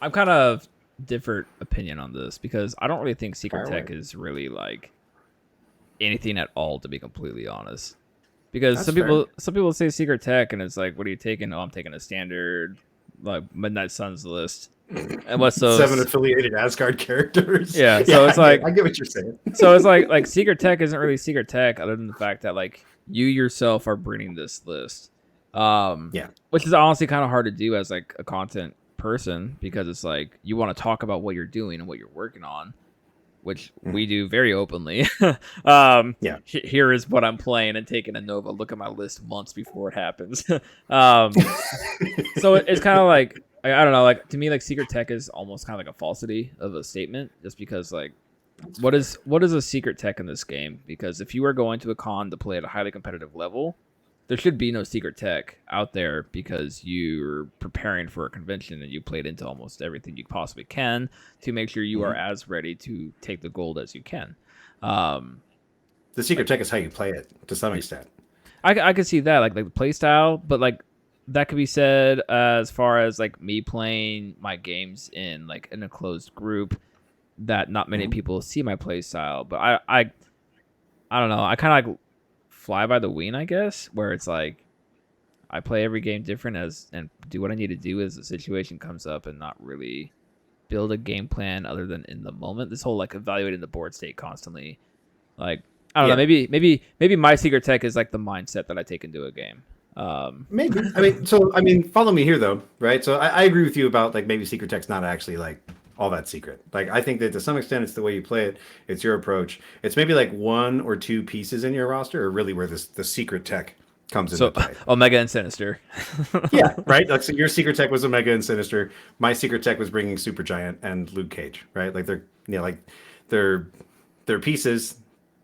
I'm kind of different opinion on this because I don't really think secret tech is really like anything at all, to be completely honest. Because some people say secret tech, and it's like, what are you taking? Oh, I'm taking a standard like Midnight Suns list. And what's those 7 affiliated Asgard characters? Yeah, so it's like I get what you're saying. So it's like secret tech isn't really secret tech, other than the fact that like you yourself are bringing this list. Which is honestly kind of hard to do as like a content person, because it's like you want to talk about what you're doing and what you're working on, which Mhm. we do very openly. Yeah. Here is what I'm playing and taking a Nova. Look at my list months before it happens. um, so it's kind of like I don't know. Like to me, like secret tech is almost kind of like a falsity of a statement, just because like what is a secret tech in this game? Because if you are going to a con to play at a highly competitive level, there should be no secret tech out there because you're preparing for a convention and you played into almost everything you possibly can to make sure you are Mhm. as ready to take the gold as you can. Um, The secret like tech is how you play it to some extent. I could see that like the play style, but like that could be said as far as like me playing my games in like in a closed group that not many Mhm. people see my play style. But I don't know. I kind of like fly by the wing, I guess, where it's like I play every game different as and do what I need to do as the situation comes up, and not really build a game plan other than in the moment. This whole like evaluating the board state constantly, like I don't know. Yeah. Maybe my secret tech is like the mindset that I take into a game. Maybe. I mean, follow me here though, right? So I agree with you about like maybe secret tech's not actually like all that secret. Like I think that to some extent it's the way you play it, it's your approach. It's maybe like one or two pieces in your roster are really where the secret tech comes into So play. Omega and Sinister. Yeah, right. Like so your secret tech was Omega and Sinister. My secret tech was bringing Supergiant and Luke Cage, right? Like they're they're pieces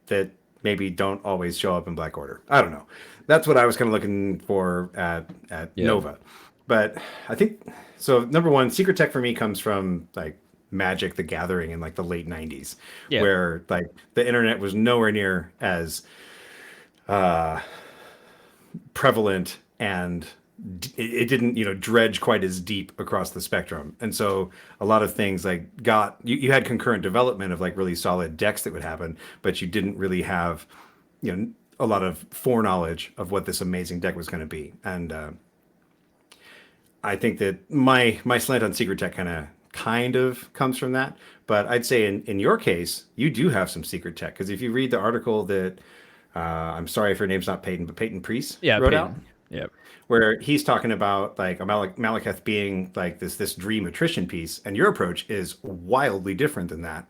that maybe don't always show up in Black Order. I don't know. That's what I was kind of looking for at Yeah. Nova. But I think so. Number one, secret tech for me comes from like Magic the Gathering in like the late '90s, Yeah. where like the internet was nowhere near as prevalent and it didn't dredge quite as deep across the spectrum, and so a lot of things like you had concurrent development of like really solid decks that would happen, but you didn't really have a lot of foreknowledge of what this amazing deck was going to be. And I think that my slant on secret tech kind of comes from that. But I'd say in your case you do have some secret tech, because if you read the article that I'm sorry if her name's not Peyton, but Peyton Priest Yeah. wrote out, Peyton. Yeah. where he's talking about like a Malekith being like this dream attrition piece, and your approach is wildly different than that.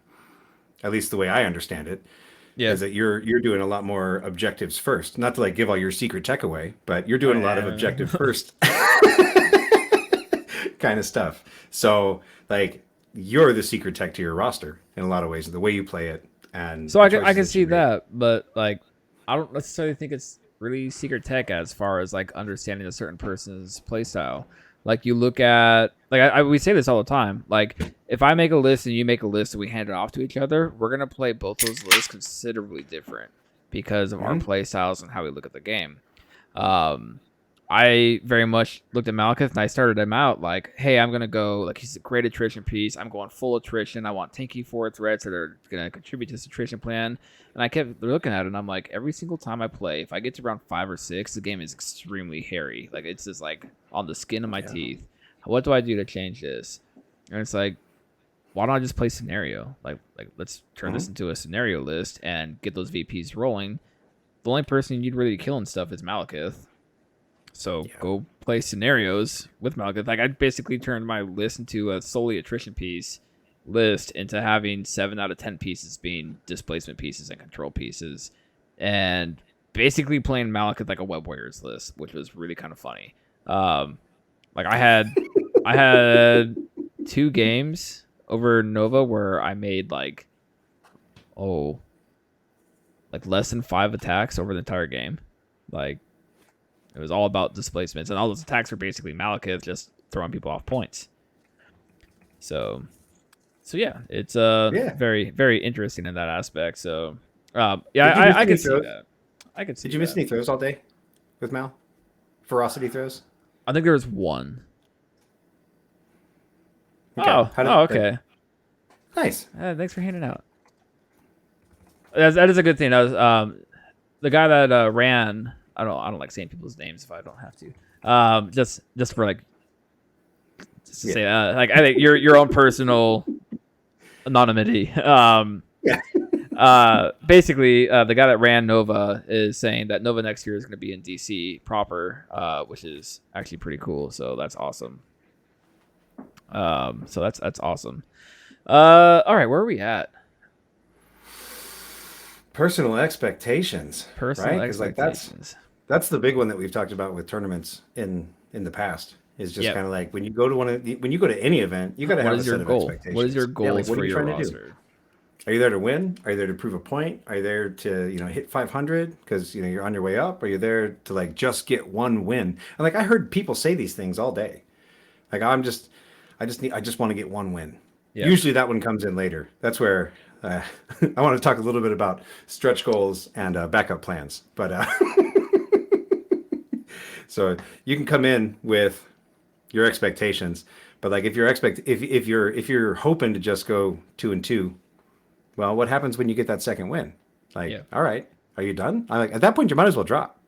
At least the way I understand it Yeah. is that you're doing a lot more objectives first. Not to like give all your secret tech away, but you're doing a lot of objective first kind of stuff. So like you're the secret tech to your roster in a lot of ways, the way you play it and So the I choices can that see you make. that, but like I don't necessarily think it's really secret tech as far as like understanding a certain person's playstyle. Like you look at like we say this all the time. Like if I make a list and you make a list and we hand it off to each other, we're gonna play both those lists considerably different because of our Mhm. play styles and how we look at the game. Um, I very much looked at Malekith and I started him out like, hey, I'm gonna go like he's a great attrition piece. I'm going full attrition. I want tanky forward threats that are gonna contribute to this attrition plan. And I kept looking at it and I'm like, every single time I play, if I get to round 5 or 6, the game is extremely hairy. Like it's just like on the skin of my teeth. What do I do to change this? And it's like, why don't I just play scenario? Like let's turn this into a scenario list and get those VPs rolling. The only person you'd really kill and stuff is Malekith. So go play scenarios with Malekith. Like I basically turned my list into a solely attrition piece list into having 7 out of 10 pieces being displacement pieces and control pieces, and basically playing Malekith like a Web Warriors list, which was really kind of funny. Like I had 2 games over Nova where I made like less than 5 attacks over the entire game. Like it was all about displacements, and all those attacks were basically Malekith just throwing people off points. So yeah, it's Yeah. very very interesting in that aspect. So Did you yeah, miss I any could see throws? that. I could see. Did you miss that. any throws all day with Mal? Ferocity throws? I think there was one. Okay. Oh, How did- okay. Nice. Thanks for handing out. That is a good thing. That was the guy that ran. I don't like saying people's names if I don't have to. Just for like, just to say like I think your own personal anonymity. Basically, the guy that ran Nova is saying that Nova next year is going to be in DC proper, which is actually pretty cool. So that's awesome. So that's awesome. All right, where are we at? personal expectations, Personal right? Because like expectations. that's the big one that we've talked about with tournaments in the past. Is just Yep. kind of like when you go to when you go to any event, you got to What have a is your set of goal? What is your expectations. Yeah, like goals what are for you your trying to do? roster? Are you there to win? Are you there to prove a point? Are you there to, hit 500 because, you're on your way up? Are you there to like just get one win? And like I heard people say these things all day. Like I just want to get one win. Yep. Usually that one comes in later. That's where I want to talk a little bit about stretch goals and backup plans. But so you can come in with your expectations, but like if you're hoping to just go 2-2, well, what happens when you get that second win? Like, Yeah. all right, are you done? I like at that point you might as well drop.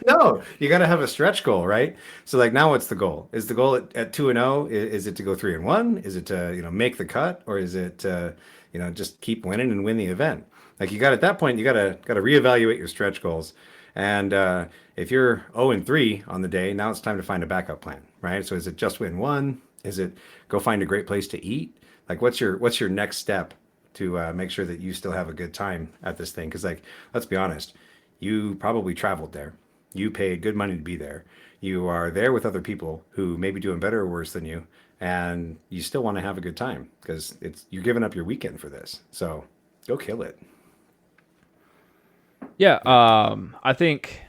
No, you got to have a stretch goal, right? So like now what's the goal? Is the goal at 2-0? Is it to go 3-1? Is it to, make the cut, or is it just keep winning and win the event? Like you got at that point you got to reevaluate your stretch goals. And if you're 0-3 on the day, now it's time to find a backup plan, right? So is it just win one? Is it go find a great place to eat? Like what's your next step to make sure that you still have a good time at this thing? Because like let's be honest, you probably traveled there. You paid good money to be there. You are there with other people who may be doing better or worse than you, and you still want to have a good time because you're giving up your weekend for this. So go kill it. Yeah. I think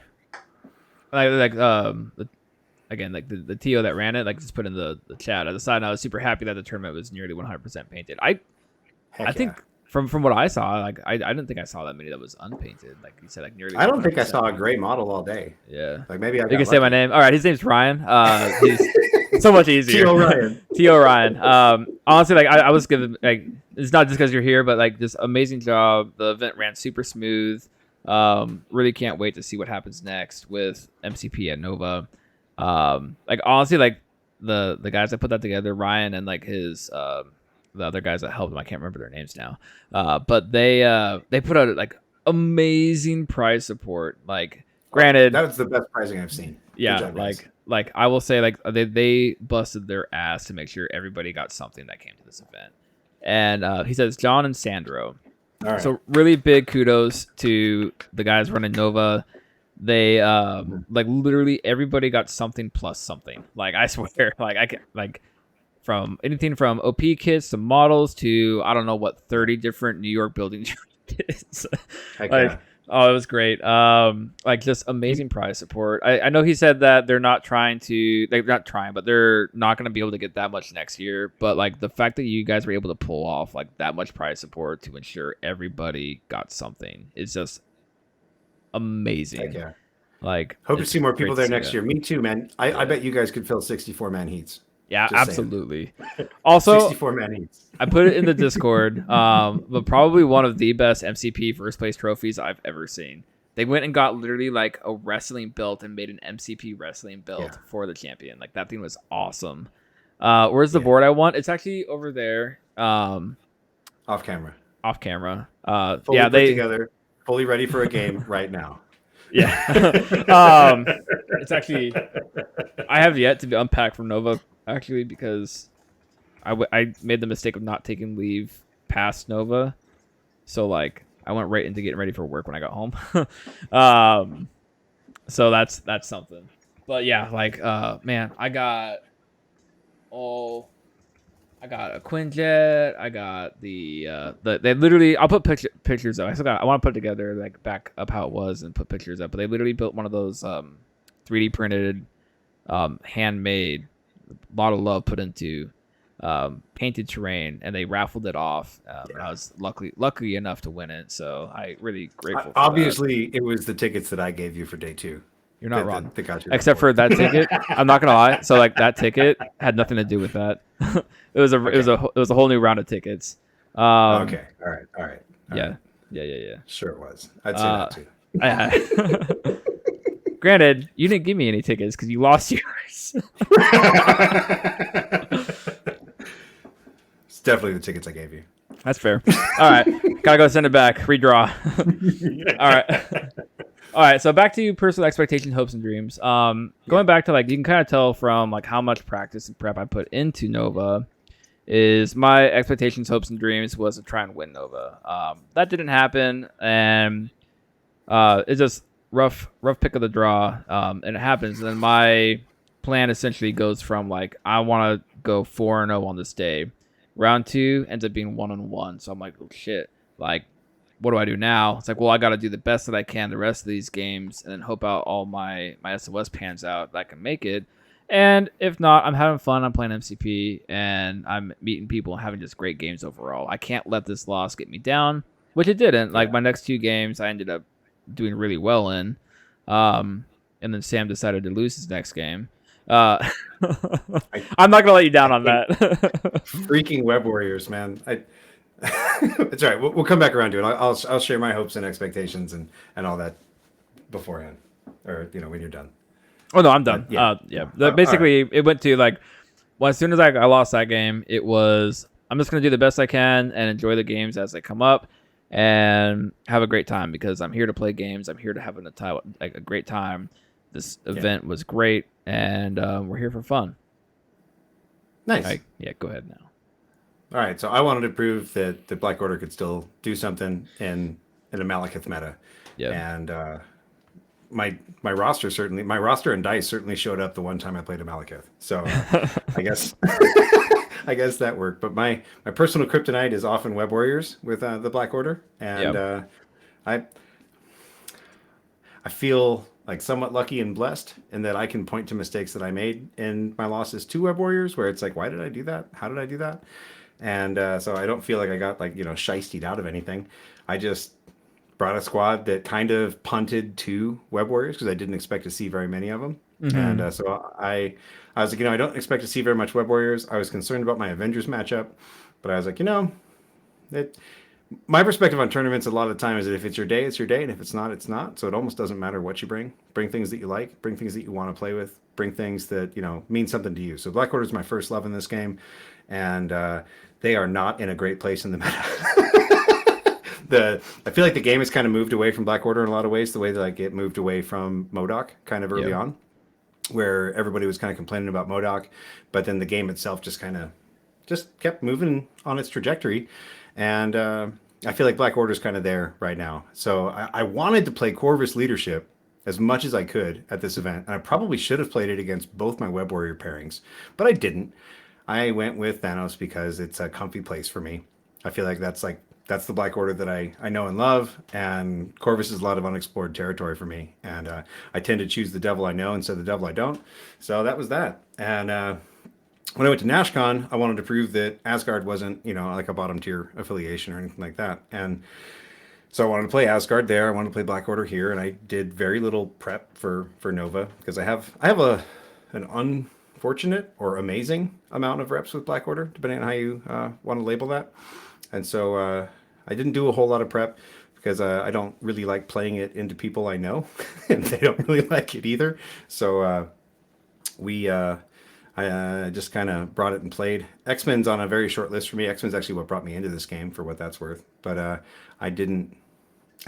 again, like the TO that ran it, like just put in the chat. As a side note, I was super happy that the tournament was nearly 100% painted. I Heck think from what I saw, like I didn't think I saw that many that was unpainted. Like you said, like nearly. I don't think I 100% saw a painted. gray model all day. Yeah. Like maybe I You got can say my lucky. name. All right, his name's Ryan. He's so much easier. T.O. Ryan. T.O. Ryan. Honestly, like I was giving like it's not just because you're here, but like just amazing job. The event ran super smooth. Really can't wait to see what happens next with MCP and Nova. Like honestly, like the guys that put that together, Ryan and like his the other guys that helped him, I can't remember their names now. But they put out like amazing prize support. Like granted, That was the best pricing I've seen. Good yeah, job, guys. like I will say like they busted their ass to make sure everybody got something that came to this event. And he says John and Sandro. All right. So really big kudos to the guys running Nova. They like literally everybody got something plus something. Like I swear, like I can like from anything from OP kits to models to I don't know what 30 different New York building kits. Heck Like yeah. oh, it was great. Like just amazing prize support. I know he said that they're not trying to they're not trying, but they're not going to be able to get that much next year. But like the fact that you guys were able to pull off like that much prize support to ensure everybody got something is just amazing. Heck yeah. Like Hope to it's see more great people to there see next that. year. Me too, man. I bet you guys could fill 64-man heats. Yeah, Just saying. absolutely. Also, 64-man heats. I put it in the Discord, but probably one of the best MCP first place trophies I've ever seen. They went and got literally like a wrestling belt and made an MCP wrestling belt Yeah. for the champion. Like that thing was awesome. Where's the board I want? It's actually over there, Off camera. off camera. Fully Yeah, put they. together, fully ready for a game right now. Yeah. It's actually. I have yet to be unpacked from Nova actually because I made the mistake of not taking leave past Nova, so like I went right into getting ready for work when I got home. So that's something. But yeah, like man, I got a Quinjet. I got the they literally. I'll put pictures up. I want to put together like back up how it was and put pictures up. But they literally built one of those 3D printed, handmade, a lot of love put into painted terrain, and they raffled it off. And I was lucky enough to win it. So I really grateful. For Obviously, it was the tickets that I gave you for day 2. you're not wrong. That got you Except for that ticket, I'm not gonna lie. So like that ticket had nothing to do with that. It was a whole new round of tickets. Okay. All right. Yeah. Sure it was. I'd say that too. Granted, you didn't give me any tickets because you lost yours. It's definitely the tickets I gave you. That's fair. All right, gotta go send it back. Redraw. All right. So back to personal expectations, hopes, and dreams. Going back to like you can kind of tell from like how much practice and prep I put into Nova, is my expectations, hopes, and dreams was to try and win Nova. That didn't happen, and it's just rough pick of the draw, and it happens. And then my plan essentially goes from like I want to go 4-0 on this day. Round 2 ends up being 1-1, so I'm like, oh shit, like what do I do now? It's like, well, I got to do the best that I can the rest of these games, and then hope out all my SOS pans out that I can make it. And if not, I'm having fun. I'm playing MCP, and I'm meeting people and having just great games overall. I can't let this loss get me down, which it didn't. Like my next 2 games, I ended up doing really well in. And then Sam decided to lose his next game. I'm not gonna let you down on that. Freaking Web Warriors, man. It's all right. We'll come back around to it. I'll share my hopes and expectations and all that beforehand, or when you're done. Oh no, I'm done. Yeah. Basically, it went to like, well, as soon as I lost that game, it was I'm just gonna do the best I can and enjoy the games as they come up, and have a great time because I'm here to play games. I'm here to have a great time. This event was great, and we're here for fun. Nice. Go ahead now. All right, so I wanted to prove that the Black Order could still do something in a Malekith meta. Yeah. And my roster and dice certainly showed up the one time I played a Malekith. So I guess I guess that worked. But my personal kryptonite is often Web Warriors with the Black Order, and I feel like somewhat lucky and blessed in that I can point to mistakes that I made in my losses to Web Warriors, where it's like, why did I do that? How did I do that? And so I don't feel like I got shiestied out of anything. I just brought a squad that kind of punted to Web Warriors because I didn't expect to see very many of them. Mm-hmm. And so I was like, I don't expect to see very much Web Warriors. I was concerned about my Avengers matchup, but I was like, my perspective on tournaments a lot of the time is that if it's your day, it's your day, and if it's not, it's not. So it almost doesn't matter what you bring. Bring things that you like, bring things that you want to play with, bring things that mean something to you. So Black Order is my first love in this game, and they are not in a great place in the meta. I feel like the game has kind of moved away from Black Order in a lot of ways, the way that it moved away from MODOK kind of early on, where everybody was kind of complaining about MODOK, but then the game itself just kept moving on its trajectory. And I feel like Black Order is kind of there right now. So I wanted to play Corvus Leadership as much as I could at this event. And I probably should have played it against both my Web Warrior pairings, but I didn't. I went with Thanos because it's a comfy place for me. I feel like that's the Black Order that I know and love. And Corvus is a lot of unexplored territory for me. And I tend to choose the devil I know instead of the devil I don't. So that was that. And when I went to NashCon, I wanted to prove that Asgard wasn't, like a bottom tier affiliation or anything like that. And so I wanted to play Asgard there. I wanted to play Black Order here, and I did very little prep for Nova because I have an unfortunate or amazing amount of reps with Black Order, depending on how you want to label that. And so I didn't do a whole lot of prep because I don't really like playing it into people I know, and they don't really like it either. So I just kind of brought it and played. X-Men's on a very short list for me. X-Men's actually what brought me into this game, for what that's worth. But I didn't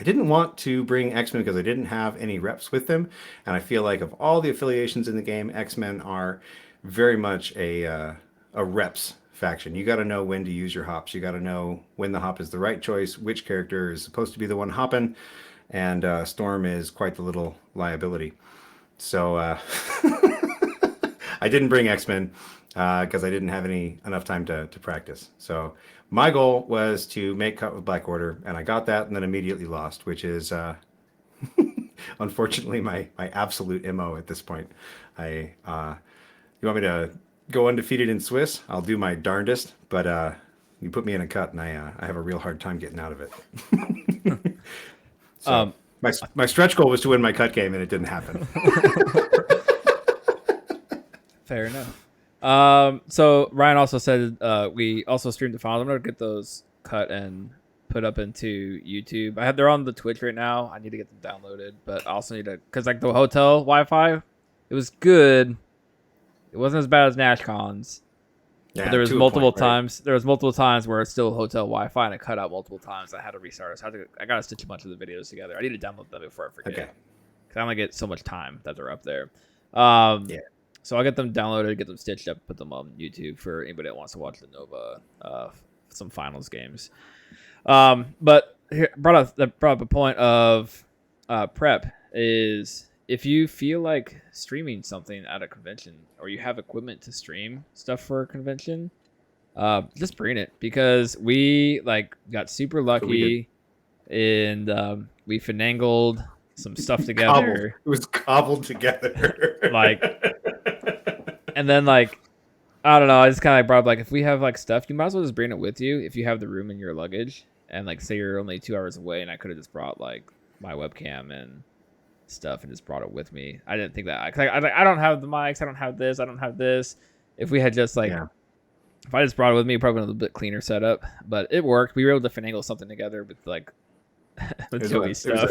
want to bring X-Men because I didn't have any reps with them. And I feel like of all the affiliations in the game, X-Men are very much a reps faction. You got to know when to use your hops. You got to know when the hop is the right choice, which character is supposed to be the one hopping. And Storm is quite the little liability. So I didn't bring X-Men because I didn't have enough time to practice. So my goal was to make cut with Black Order, and I got that and then immediately lost, which is unfortunately my absolute MO at this point. You want me to go undefeated in Swiss? I'll do my darndest, but you put me in a cut and I have a real hard time getting out of it. So my stretch goal was to win my cut game, and it didn't happen. Fair enough. So Ryan also said we also streamed the finals. I'm gonna get those cut and put up into YouTube. They're on the Twitch right now. I need to get them downloaded, but I also need to, because like the hotel Wi-Fi, it was good. It wasn't as bad as NashCon's. Yeah, but there was multiple times. There was multiple times where it's still hotel Wi-Fi and it cut out multiple times. I had to restart. So I gotta stitch a bunch of the videos together. I need to download them before I forget. Okay. Because I only get so much time that they're up there. Yeah. So I'll get them downloaded, get them stitched up, put them on YouTube for anybody that wants to watch the Nova some finals games. But here, brought up a point of prep is if you feel like streaming something at a convention or you have equipment to stream stuff for a convention, just bring it, because we like got super lucky and we finangled some stuff together. It was cobbled together. Like, and then like, I don't know, I just kind of like brought up, like, if we have like stuff, you might as well just bring it with you if you have the room in your luggage. And like, say you're only 2 hours away, and I could have just brought like my webcam and stuff and just brought it with me. I didn't think that, cause I don't have the mics, I don't have this, I don't have this. If we had just like, if I just brought it with me, probably a little bit cleaner setup, but it worked. We were able to finagle something together with like with Joey stuff.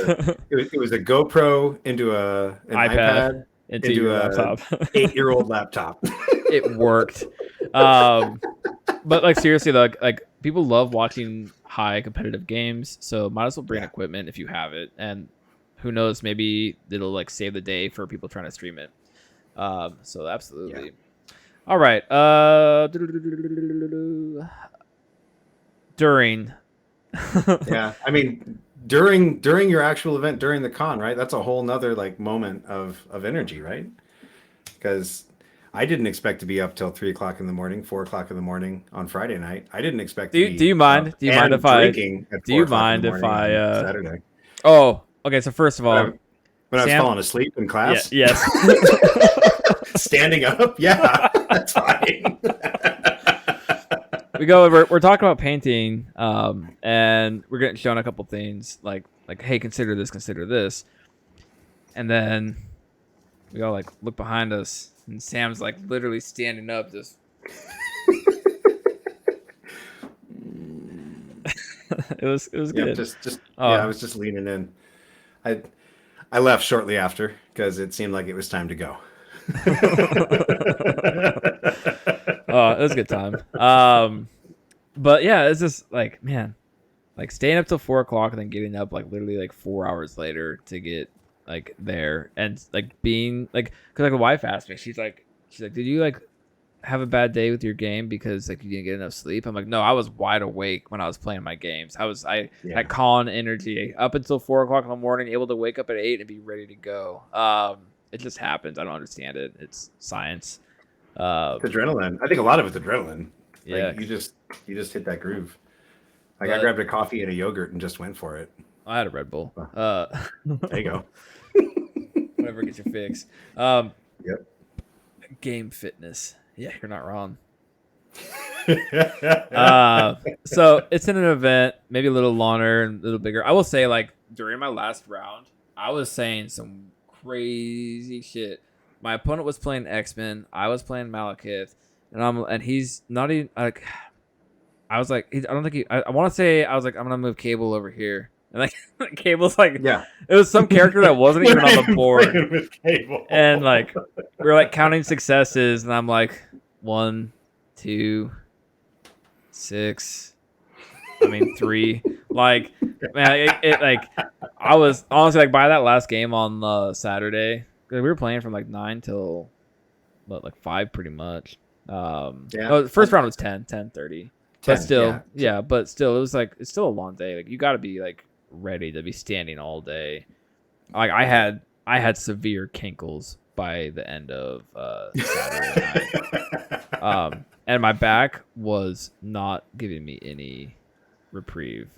It was a GoPro into an iPad into a laptop. 8-year-old laptop. It worked. But like, seriously, like people love watching high competitive games, so might as well bring equipment if you have it, and who knows, maybe it'll like save the day for people trying to stream it. So absolutely. All right. During. Yeah, I mean, during your actual event, during the con, right? That's a whole nother like moment of energy, right? Because I didn't expect to be up till 3 o'clock in the morning, 4 o'clock in the morning on Friday night. I didn't expect to be. Do you mind? Do you mind if I? Do you mind if I? Saturday. Oh, okay. So first of all, when I was falling asleep in class. Yes. Standing up. Yeah, that's fine. We're talking about painting, and we're getting shown a couple things like, hey, consider this, and then we all like look behind us, and Sam's like literally standing up, just. it was good. I was just leaning in. I left shortly after because it seemed like it was time to go. Oh, it was a good time. But yeah, it's just like, man, like staying up till 4 o'clock and then getting up like literally like 4 hours later to get like there, and like being like, because like the wife asked me, she's like, did you like have a bad day with your game because like you didn't get enough sleep? I'm like, no, I was wide awake when I was playing my games. I had con energy up until 4 o'clock in the morning, able to wake up at 8 and be ready to go. It just happens. I don't understand it. It's science. Adrenaline. I think a lot of it's adrenaline. Yeah, like, you just hit that groove. Like, I grabbed a coffee and a yogurt and just went for it. I had a Red Bull. There you go. Whatever gets your fix. Yep. Game fitness. Yeah, you're not wrong. So it's in an event, maybe a little longer and a little bigger. I will say, like, during my last round, I was saying some crazy shit. My opponent was playing X-Men. I was playing Malekith, and he's not even like. I was like, I don't think he. I want to say I was like, I'm gonna move Cable over here, and like Cable's like, yeah, it was some character that wasn't even on the board, with Cable. and like we were like counting successes, and I'm like 1, 2, 6. I mean 3. Like, man, it like I was honestly like by that last game on Saturday, because we were playing from like 9 till like 5 pretty much. The first round was 10:30. But still, but still, it was like, it's still a long day. Like, you got to be like ready to be standing all day. Like, I had severe kinkles by the end of Saturday night. And my back was not giving me any reprieve.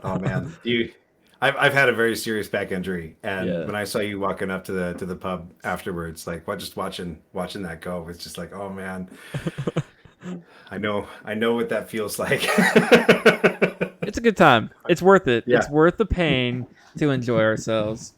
Oh man, I've had a very serious back injury, and when I saw you walking up to the pub afterwards, like just watching that go, it's just like, oh man. I know what that feels like. It's a good time. It's worth it. Yeah. It's worth the pain to enjoy ourselves.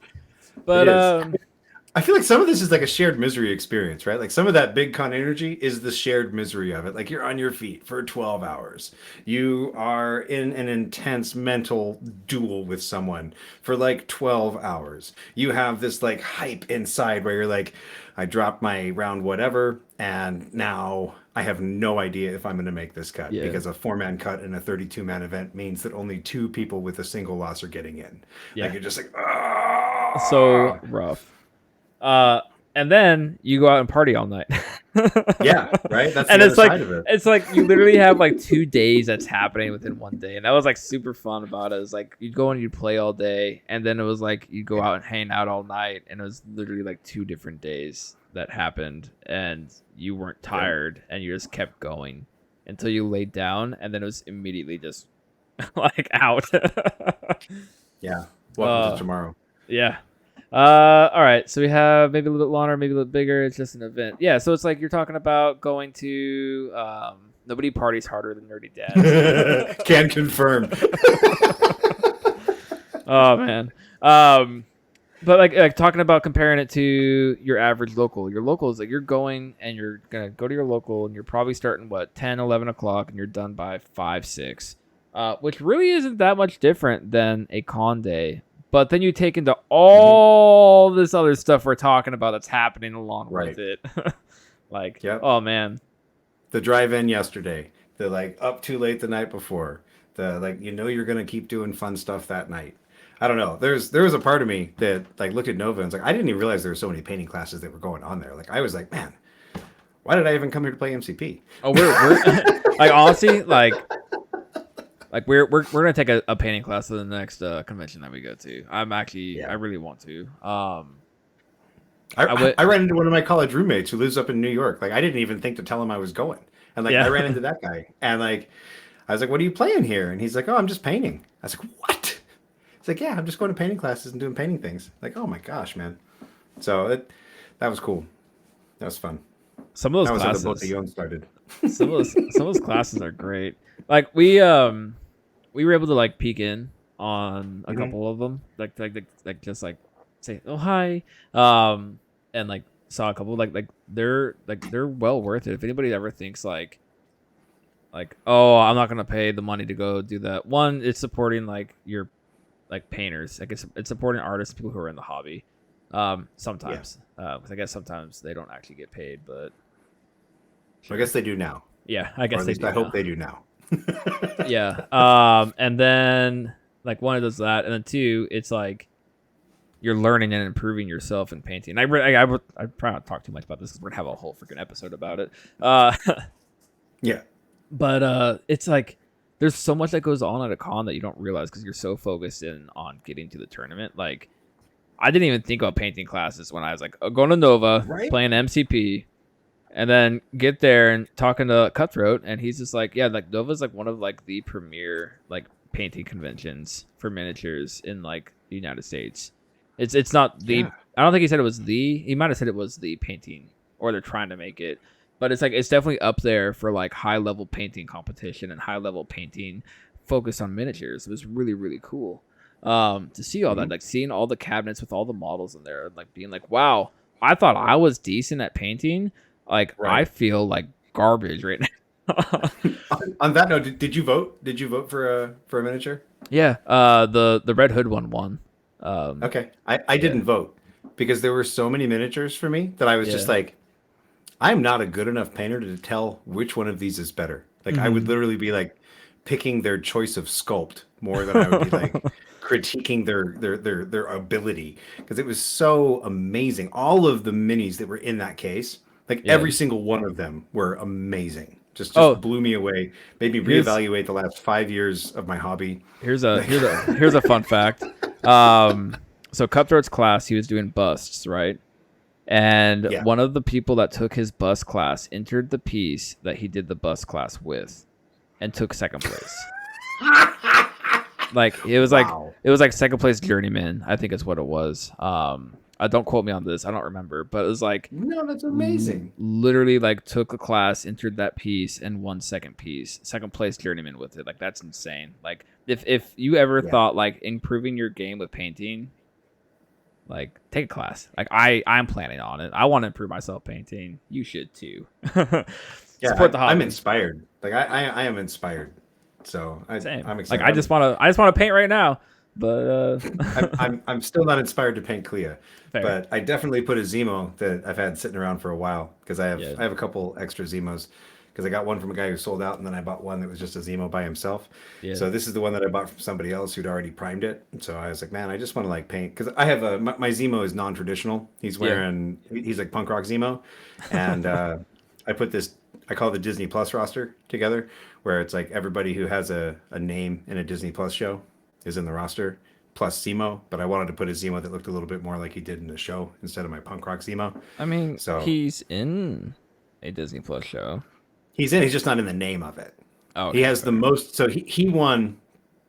But I feel like some of this is like a shared misery experience, right? Like some of that big con energy is the shared misery of it. Like you're on your feet for 12 hours. You are in an intense mental duel with someone for like 12 hours. You have this like hype inside where you're like, I dropped my round whatever, and now I have no idea if I'm going to make this cut, because a 4-man cut in a 32-man event means that only 2 people with a single loss are getting in. Like you're just like, so rough. and then you go out and party all night. Yeah, right. That's And the other it's like side of it. it's like you literally have like 2 days that's happening within one day, and that was like super fun about it. It's like you'd go and you'd play all day, and then it was like you'd go out and hang out all night, and it was literally like 2 different days that happened, and you weren't tired, and you just kept going until you laid down, and then it was immediately just like out. Yeah. Welcome Uh, to tomorrow. Yeah. All right. So we have maybe a little bit longer, maybe a little bigger. It's just an event. Yeah. So it's like you're talking about going to. Nobody parties harder than Nerdy Dads. Can confirm. Oh man. But like talking about comparing it to your average local. Your local is like you're going and you're gonna go to your local and you're probably starting 10, 11 o'clock and you're done by 5, 6. Which really isn't that much different than a con day. But then you take into all this other stuff we're talking about that's happening along with it. Like, oh man. The drive-in yesterday. The like up too late the night before. The like you're gonna keep doing fun stuff that night. I don't know. There was a part of me that like looked at Nova and was like, I didn't even realize there were so many painting classes that were going on there. Like I was like, man, why did I even come here to play MCP? Oh, we're like honestly, like we're gonna take a painting class to the next convention that we go to. I'm actually I really want to. I ran into one of my college roommates who lives up in New York. Like I didn't even think to tell him I was going, and like I ran into that guy, and like I was like, "What are you playing here?" And he's like, "Oh, I'm just painting." I was like, "What?" He's like, "Yeah, I'm just going to painting classes and doing painting things." Like, oh my gosh, man! So that was cool. That was fun. Some of those classes. That was how the boat that classes Young started. some of those classes are great. Like we were able to like peek in on a couple of them, like just like say oh hi, and like saw a couple like they're well worth it. If anybody ever thinks like oh I'm not gonna pay the money to go do that, one it's supporting like your like painters, like it's supporting artists, people who are in the hobby. Sometimes, 'cause I guess sometimes they don't actually get paid, but I guess they do now. Yeah, I guess or at least I hope they do now. Yeah. And then like one does that, and then two, it's like you're learning and improving yourself in painting. I probably not talk too much about this because we're gonna have a whole freaking episode about it. Yeah. But it's like there's so much that goes on at a con that you don't realize because you're so focused in on getting to the tournament. Like I didn't even think about painting classes when I was like going to Nova, playing MCP. And then get there and talking to Cutthroat, and he's just like, yeah, like Nova's like one of like the premier like painting conventions for miniatures in like the United States. It's not the I don't think he said it was the he might have said it was the painting, or they're trying to make it, but it's like it's definitely up there for like high level painting competition and high level painting focused on miniatures. It was really really cool to see all that, like seeing all the cabinets with all the models in there, and like being like, wow, I thought I was decent at painting. Like I feel like garbage right now. On that note, did you vote? Did you vote for a miniature? Yeah, the Red Hood one won. Okay, I didn't vote because there were so many miniatures for me that I was just like, I'm not a good enough painter to tell which one of these is better. Like I would literally be like picking their choice of sculpt more than I would be like critiquing their ability, because it was so amazing. All of the minis that were in that case. Like every single one of them were amazing. Just blew me away. Made me reevaluate the last 5 years of my hobby. Here's a fun fact. So Cutthroat's class, he was doing busts, right? And one of the people that took his bust class entered the piece that he did the bust class with, and took second place. Like it was like second place journeyman, I think is what it was. Don't quote me on this. I don't remember, but it was like no, that's amazing. Literally, like took a class, entered that piece, and won second place journeyman with it. Like that's insane. Like if you ever thought like improving your game with painting, like take a class. Like I'm planning on it. I want to improve myself painting. You should too. Support the hobby. I'm inspired. Like I am inspired. So I'm excited. Like I just want to paint right now. But I'm still not inspired to paint Clea. Fair. But I definitely put a Zemo that I've had sitting around for a while, because I have a couple extra Zemos, because I got one from a guy who sold out, and then I bought one that was just a Zemo by himself. Yeah. So this is the one that I bought from somebody else who'd already primed it. And so I was like, man, I just want to like paint because I have my Zemo is non-traditional. He's wearing he's like punk rock Zemo, and I put this I call it the Disney Plus roster together, where it's like everybody who has a name in a Disney Plus show is in the roster plus Zemo, but I wanted to put a Zemo that looked a little bit more like he did in the show instead of my punk rock Zemo. I mean, so he's in a Disney Plus show. He's just not in the name of it. Oh, okay, he has the most. So he won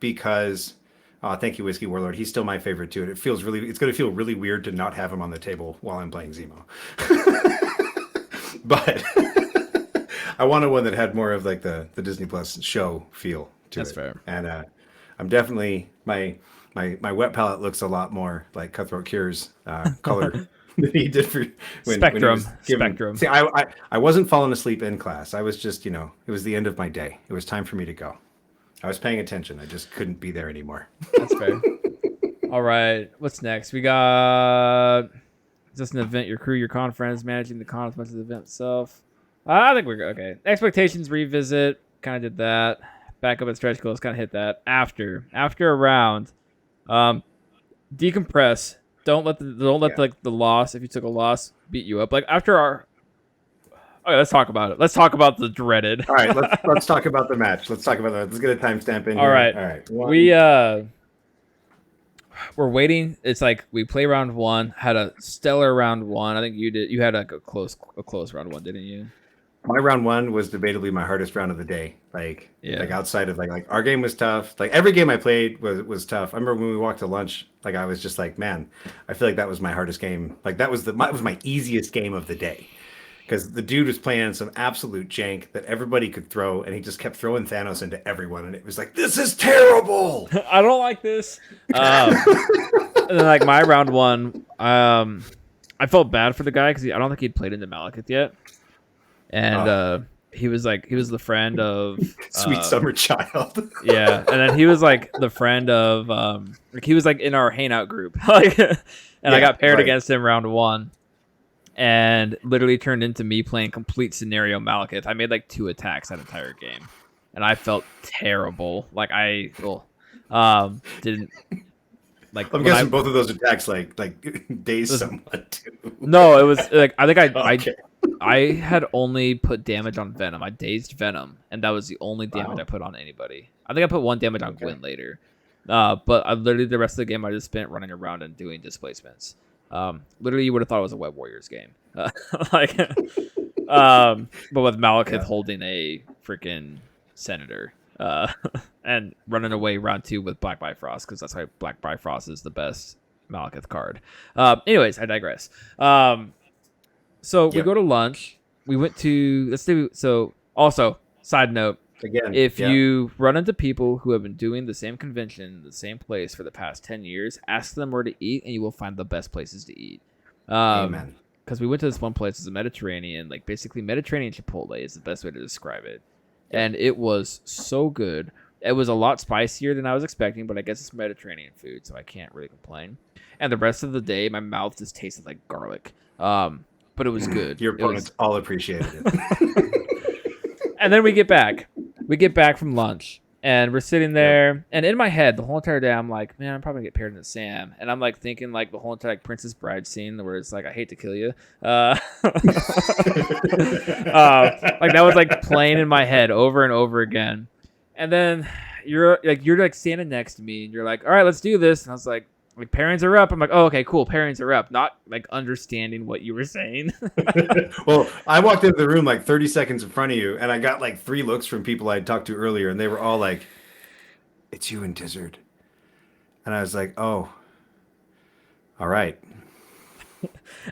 because. Oh, thank you, Whiskey Warlord. He's still my favorite too. And it's going to feel really weird to not have him on the table while I'm playing Zemo. But I wanted one that had more of like the Disney Plus show feel to it. That's fair. And I'm definitely my wet palette looks a lot more like Cutthroat Cure's color than he did for Spectrum. Spectrum. See, I wasn't falling asleep in class. I was just, it was the end of my day. It was time for me to go. I was paying attention. I just couldn't be there anymore. That's fair. All right. What's next? We got just an event, your crew, your con friends, managing the con as much as the event itself. I think we're good. Okay. Expectations revisit. Kind of did that. Back up at stretch goals. Kind of hit that. After a round, decompress. Don't let the loss, if you took a loss, beat you up. Like after our. Okay, let's talk about it. Let's talk about the dreaded. All right, let's talk about the match. Let's talk about that. Let's get a timestamp in. All right. One. We're waiting. It's like we play round one. Had a stellar round one. I think you did. You had like a close round one, didn't you? My round one was debatably my hardest round of the day. Like outside of like our game was tough. Like every game I played was tough. I remember when we walked to lunch. Like I was just like, man, I feel like that was my hardest game. Like that was my easiest game of the day. Because the dude was playing some absolute jank that everybody could throw, and he just kept throwing Thanos into everyone, and it was like, this is terrible. I don't like this. And then like my round one, I felt bad for the guy because I don't think he'd played into Malekith yet, and he was the friend of Sweet Summer Child. Yeah, and then he was like the friend of like he was like in our hangout group, like, and I got paired against him round one. And literally turned into me playing complete scenario Malekith. I made like 2 attacks that entire game, and I felt terrible. Like I didn't like. I'm guessing both of those attacks like dazed someone too. No, it was like I think Okay. I had only put damage on Venom. I dazed Venom, and that was the only damage I put on anybody. I think I put 1 damage on Gwen later, but I literally the rest of the game I just spent running around and doing displacements. Literally, you would have thought it was a Web Warriors game, but with Malekith holding a freaking senator, and running away round 2 with Black Bifrost because that's why Black Bifrost is the best Malekith card. Anyways, I digress. So we go to lunch. We went to also side note. Again, if you run into people who have been doing the same convention, the same place for the past 10 years, ask them where to eat, and you will find the best places to eat. Amen. Because we went to this one place, it's a Mediterranean, like basically Mediterranean Chipotle is the best way to describe it. And it was so good. It was a lot spicier than I was expecting, but I guess it's Mediterranean food, so I can't really complain. And the rest of the day, my mouth just tasted like garlic. But it was good. Your opponents all appreciated it. And then we get back. We get back from lunch, and we're sitting there, and in my head, the whole entire day, I'm like, man, I'm probably gonna get paired into Sam, and I'm like thinking like the whole entire like Princess Bride scene where it's like, I hate to kill you, like that was like playing in my head over and over again, and then you're like standing next to me, and you're like, all right, let's do this, and I was like pairings are up. I'm like, oh, okay, cool, pairings are up. Not like understanding what you were saying. Well, I walked into the room like 30 seconds in front of you, and I got like 3 looks from people I'd talked to earlier, and they were all like, it's you and Tizzard. And I was like, oh, all right.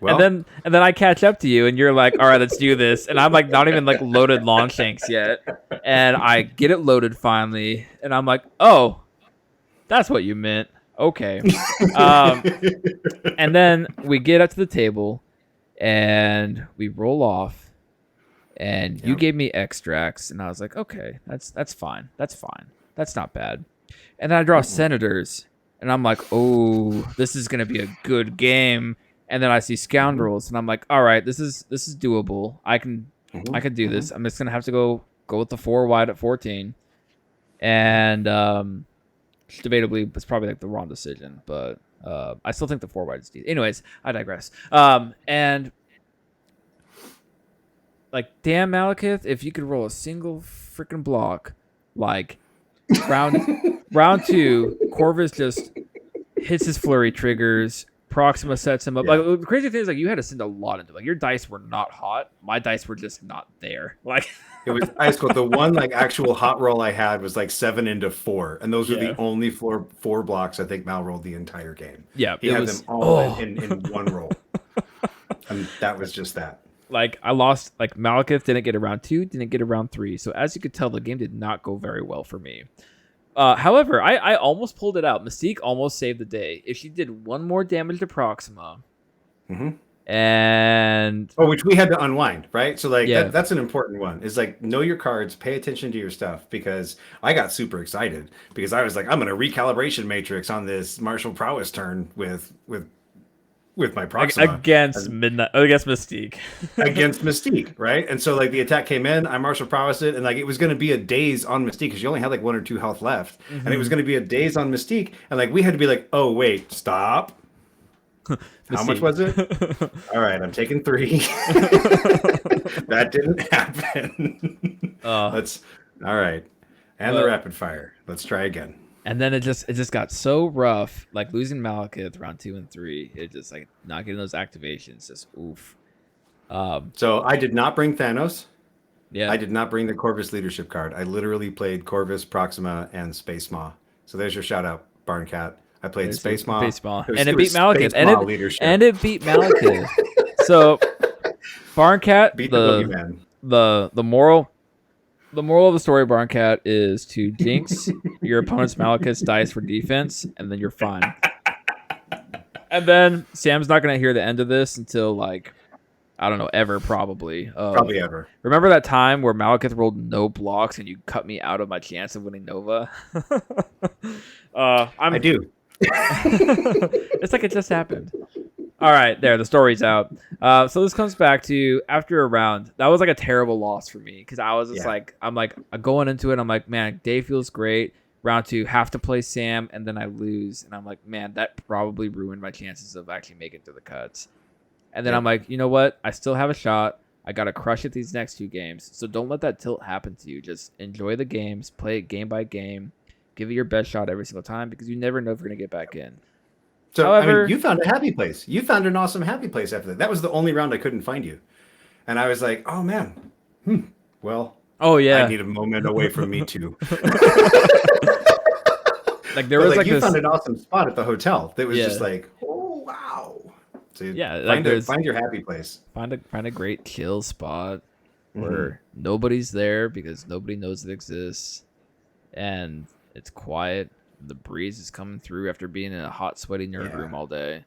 Well, and then I catch up to you, and you're like, all right, let's do this. And I'm like not even like loaded Longshanks yet. And I get it loaded finally, and I'm like, oh, that's what you meant. Okay. And then we get up to the table and we roll off, and you gave me extracts, and I was like, okay, that's fine. That's not bad. And then I draw senators, and I'm like, oh, this is gonna be a good game. And then I see scoundrels, and I'm like, all right, this is doable. I can I could do this. I'm just gonna have to go with the 4 wide at 14, and debatably it's probably like the wrong decision, but I still think the 4 wide is decent. Anyways, I digress. And like, damn Malekith, if you could roll a single freaking block, like round 2, Corvus just hits his flurry triggers. Proxima sets him up. Yeah. Like, the crazy thing is, like, you had to send a lot into it. Like, your dice were not hot. My dice were just not there. Like, It was ice cold. The one like actual hot roll I had was like 7 into 4, and those were the only 4 blocks I think Mal rolled the entire game. Yeah, he had them all in one roll, and that was just that. Like, I lost. Like, Malekith didn't get around 2, didn't get around 3. So as you could tell, the game did not go very well for me. However, I almost pulled it out. Mystique almost saved the day. If she did 1 more damage to Proxima, and which we had to unwind, right? So like that's an important one. Is like, know your cards, pay attention to your stuff, because I got super excited because I was like, I'm gonna recalibration matrix on this martial prowess turn with my Proxima against Mystique. Against Mystique, right? And so like the attack came in, I martial prowessed it, and like it was going to be a daze on Mystique because you only had like 1 or 2 health left, and it was going to be a daze on Mystique, and like we had to be like, oh wait, stop. How much was it? All right, I'm taking 3. That didn't happen. Let's all right, and the rapid fire. Let's try again. And then it just got so rough, like losing Malekith round 2 and 3. It just like not getting those activations, just oof. So I did not bring Thanos. Yeah, I did not bring the Corvus leadership card. I literally played Corvus, Proxima, and Space Maw. So there's your shout out, Barncat. I played Space Maw. And it beat Malekith. And it beat Malekith. So Barncat, beat the boogeyman. The moral of the story, Barncat, is to jinx your opponent's Malekith's dice for defense, and then you're fine. And then Sam's not gonna hear the end of this until like, I don't know, ever probably. Probably ever. Remember that time where Malekith rolled no blocks and you cut me out of my chance of winning Nova? I do. It's like it just happened. All right, there, the story's out. So this comes back to after a round. That was like a terrible loss for me because I was just I'm going into it. I'm like, man, day feels great. Round 2, have to play Sam, and then I lose, and I'm like, man, that probably ruined my chances of actually making it to the cuts. And then I'm like, you know what? I still have a shot. I gotta crush it these next 2 games. So don't let that tilt happen to you. Just enjoy the games, play it game by game, give it your best shot every single time because you never know if you're gonna get back in. So, however, I mean, you found a happy place. You found an awesome happy place after that. That was the only round I couldn't find you. And I was like, oh, man. Well, oh yeah, I need a moment away from me, too. Like, there was like you this... found an awesome spot at the hotel that was just like, oh, wow. So find your happy place. Find a great chill spot where nobody's there because nobody knows it exists. And it's quiet. The breeze is coming through after being in a hot, sweaty nerd room all day.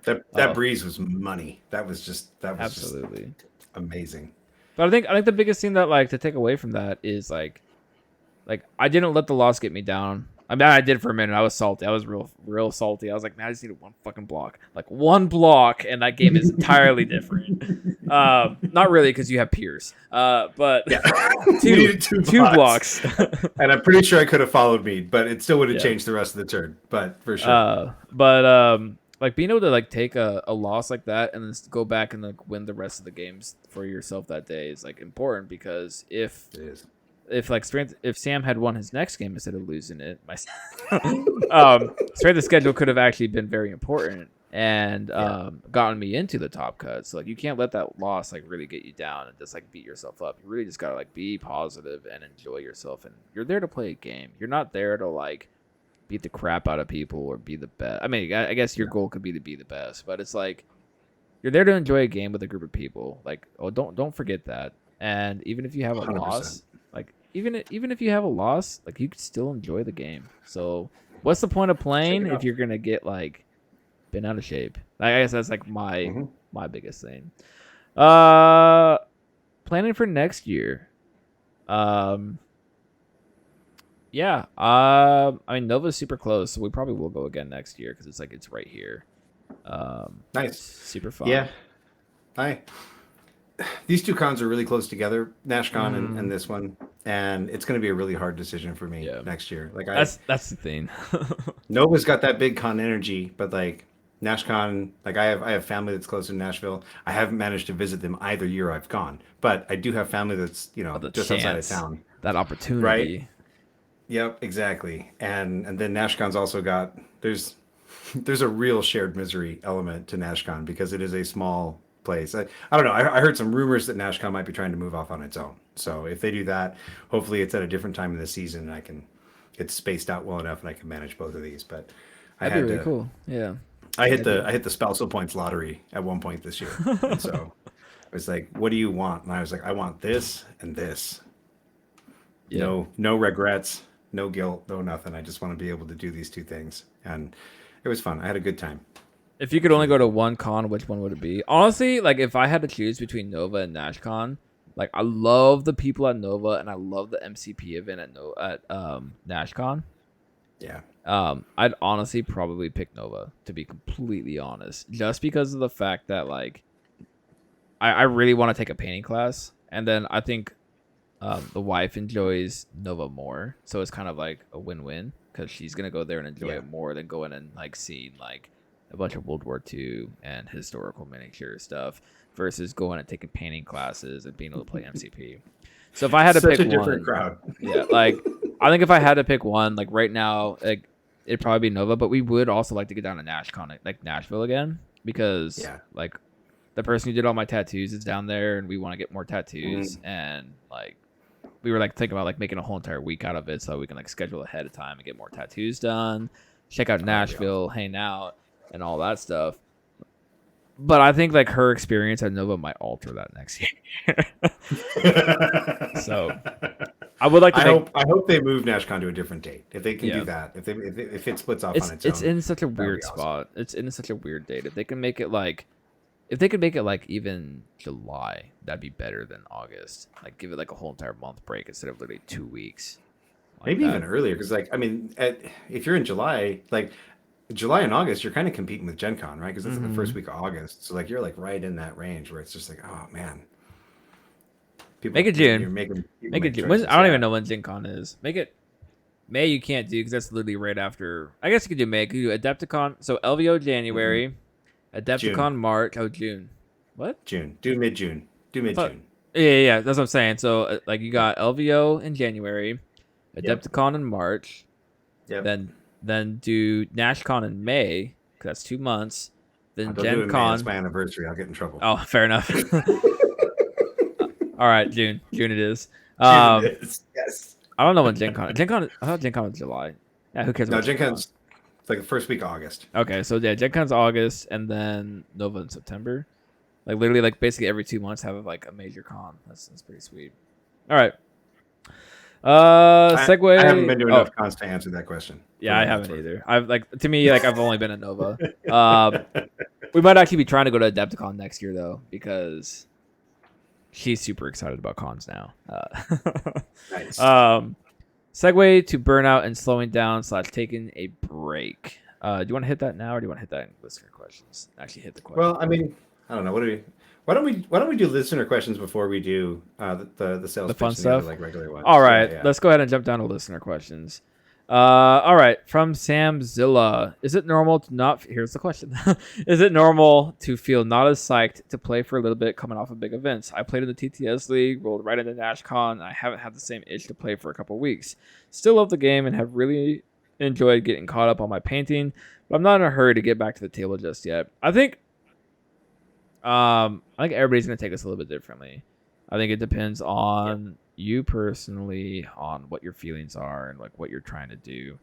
That breeze was money. That was absolutely just amazing. But I think the biggest thing that like to take away from that is like I didn't let the loss get me down. I mean, I did for a minute. I was salty. I was real salty. I was like, man, I just needed 1 fucking block. Like 1 block, and that game is entirely different. Not really, because you have peers. But yeah. two blocks. And I'm pretty sure I could have followed me, but it still would have changed the rest of the turn. But for sure. Like being able to like take a loss like that and then go back and like win the rest of the games for yourself that day is like important because if Sam had won his next game instead of losing it, strength of schedule could have actually been very important and gotten me into the top cut. So like you can't let that loss like really get you down and just like beat yourself up. You really just gotta like be positive and enjoy yourself. And you're there to play a game. You're not there to like beat the crap out of people or be the best. I mean, I guess your goal could be to be the best, but it's like you're there to enjoy a game with a group of people. Like, don't forget that. And even if you have a 100%. loss, like even if you have a loss, like you can still enjoy the game. So what's the point of playing if you're gonna get like bent out of shape? I guess that's like my biggest thing. Planning for next year. Yeah. I mean, Nova's super close, so we probably will go again next year because it's right here. Nice. Super fun. Yeah. these two cons are really close together, NashCon and Mm, this one, and it's going to be a really hard decision for me yeah, next year. Like that's the thing. Nova's got that big con energy, but like NashCon, like I have family that's close in Nashville. I haven't managed to visit them either year I've gone, but I do have family that's But the just outside of chance, town, that right? opportunity. Yep, exactly. And then NashCon's also got there's a real shared misery element to NashCon because it is a small place. I don't know. I heard some rumors that NashCon might be trying to move off on its own. So if they do that, hopefully it's at a different time in the season and I can it's spaced out well enough and I can manage both of these. But I That'd be had really to cool. Yeah. I hit the spousal points lottery at one point this year. And so I was like, what do you want? And I was like, I want this and this. Yeah. No regrets, no guilt, no nothing. I just want to be able to do these two things. And it was fun. I had a good time. If you could only go to one con, which one would it be? Honestly, like if I had to choose between Nova and NashCon, like I love the people at Nova and I love the MCP event at NashCon. Yeah. I'd honestly probably pick Nova, to be completely honest, just because of the fact that like I really want to take a painting class, and then I think the wife enjoys Nova more, so it's kind of like a win-win because she's gonna go there and enjoy Yeah. it more than going and like seeing like a bunch of World War II and historical miniature stuff versus going and taking painting classes and being able to play MCP. So if I had to Such pick a different one, crowd. yeah, like I think if I had to pick one, like right now, like it'd probably be Nova, but we would also like to get down to NashCon, like Nashville again, because Yeah. like the person who did all my tattoos is down there, and we want to get more Mm. tattoos, and like we were like thinking about like making a whole entire week out of it so we can like schedule ahead of time and get more tattoos done, check out Oh, that'd be Nashville, hang out, and all that stuff. But I think like her experience at Nova might alter that next year. So I would like to I hope they move NashCon to a different date. If they can yeah. do that, if it splits off It's on its it's own, in such a that would weird be awesome. spot. It's in such a weird date. If they can make it like, if they could make it like even July, that'd be better than August. Like give it like a whole entire month break instead of literally 2 weeks. Like Maybe that. even earlier, because like I mean, if you're in July, like July and August, you're kind of competing with Gen Con, right? Because that's like the first week of August, so like you're like right in that range where it's just like, oh man, people Make it June. You're making people Make it make June. choices, I don't yeah. even know when Gen Con is. Make it May. You can't do because that's literally right after. I guess you could do May. You could do Adepticon. So LVO January, Adepticon March. Oh June. What? June. Do mid June. Do mid Thought- June. Yeah. That's what I'm saying. So like you got LVO in January, Yep. Adepticon in March. Yep. Then do NashCon in May, 'cause that's 2 months. Then Don't do it Gen in May, Con. It's my anniversary. I'll get in trouble. Oh, fair enough. All right, June. June it is. June it is. Yes. I don't know when Gen Con. I thought Gen Con was July. Yeah, who cares? No, about Gen Con? Con's like the first week of August. Okay, so yeah, Gen Con's August, and then Nova in September. Like literally, like basically every 2 months have like a major con. That's pretty sweet. All right. Segway. I haven't been to enough cons to answer that question. Yeah, I haven't either. I've like to me like I've only been at Nova. We might actually be trying to go to Adepticon next year though because she's super excited about cons now. Nice. Segue to burnout and slowing down / taking a break. Do you want to hit that now or do you want to hit that in listener questions? Actually, hit the question. Well, I mean, I don't know. Why don't we do listener questions before we do the sales The fun pitch and the other, stuff? like regular ones? All right, Yeah. let's go ahead and jump down to listener questions. All right, from Sam Zilla. Is it normal to not? Here's the question: Is it normal to feel not as psyched to play for a little bit coming off of big events? I played in the TTS League, rolled right into NashCon, and I haven't had the same itch to play for a couple weeks. Still love the game and have really enjoyed getting caught up on my painting, but I'm not in a hurry to get back to the table just yet. I think everybody's gonna take this a little bit differently. I think it depends on you personally, on what your feelings are and like what you're trying to do.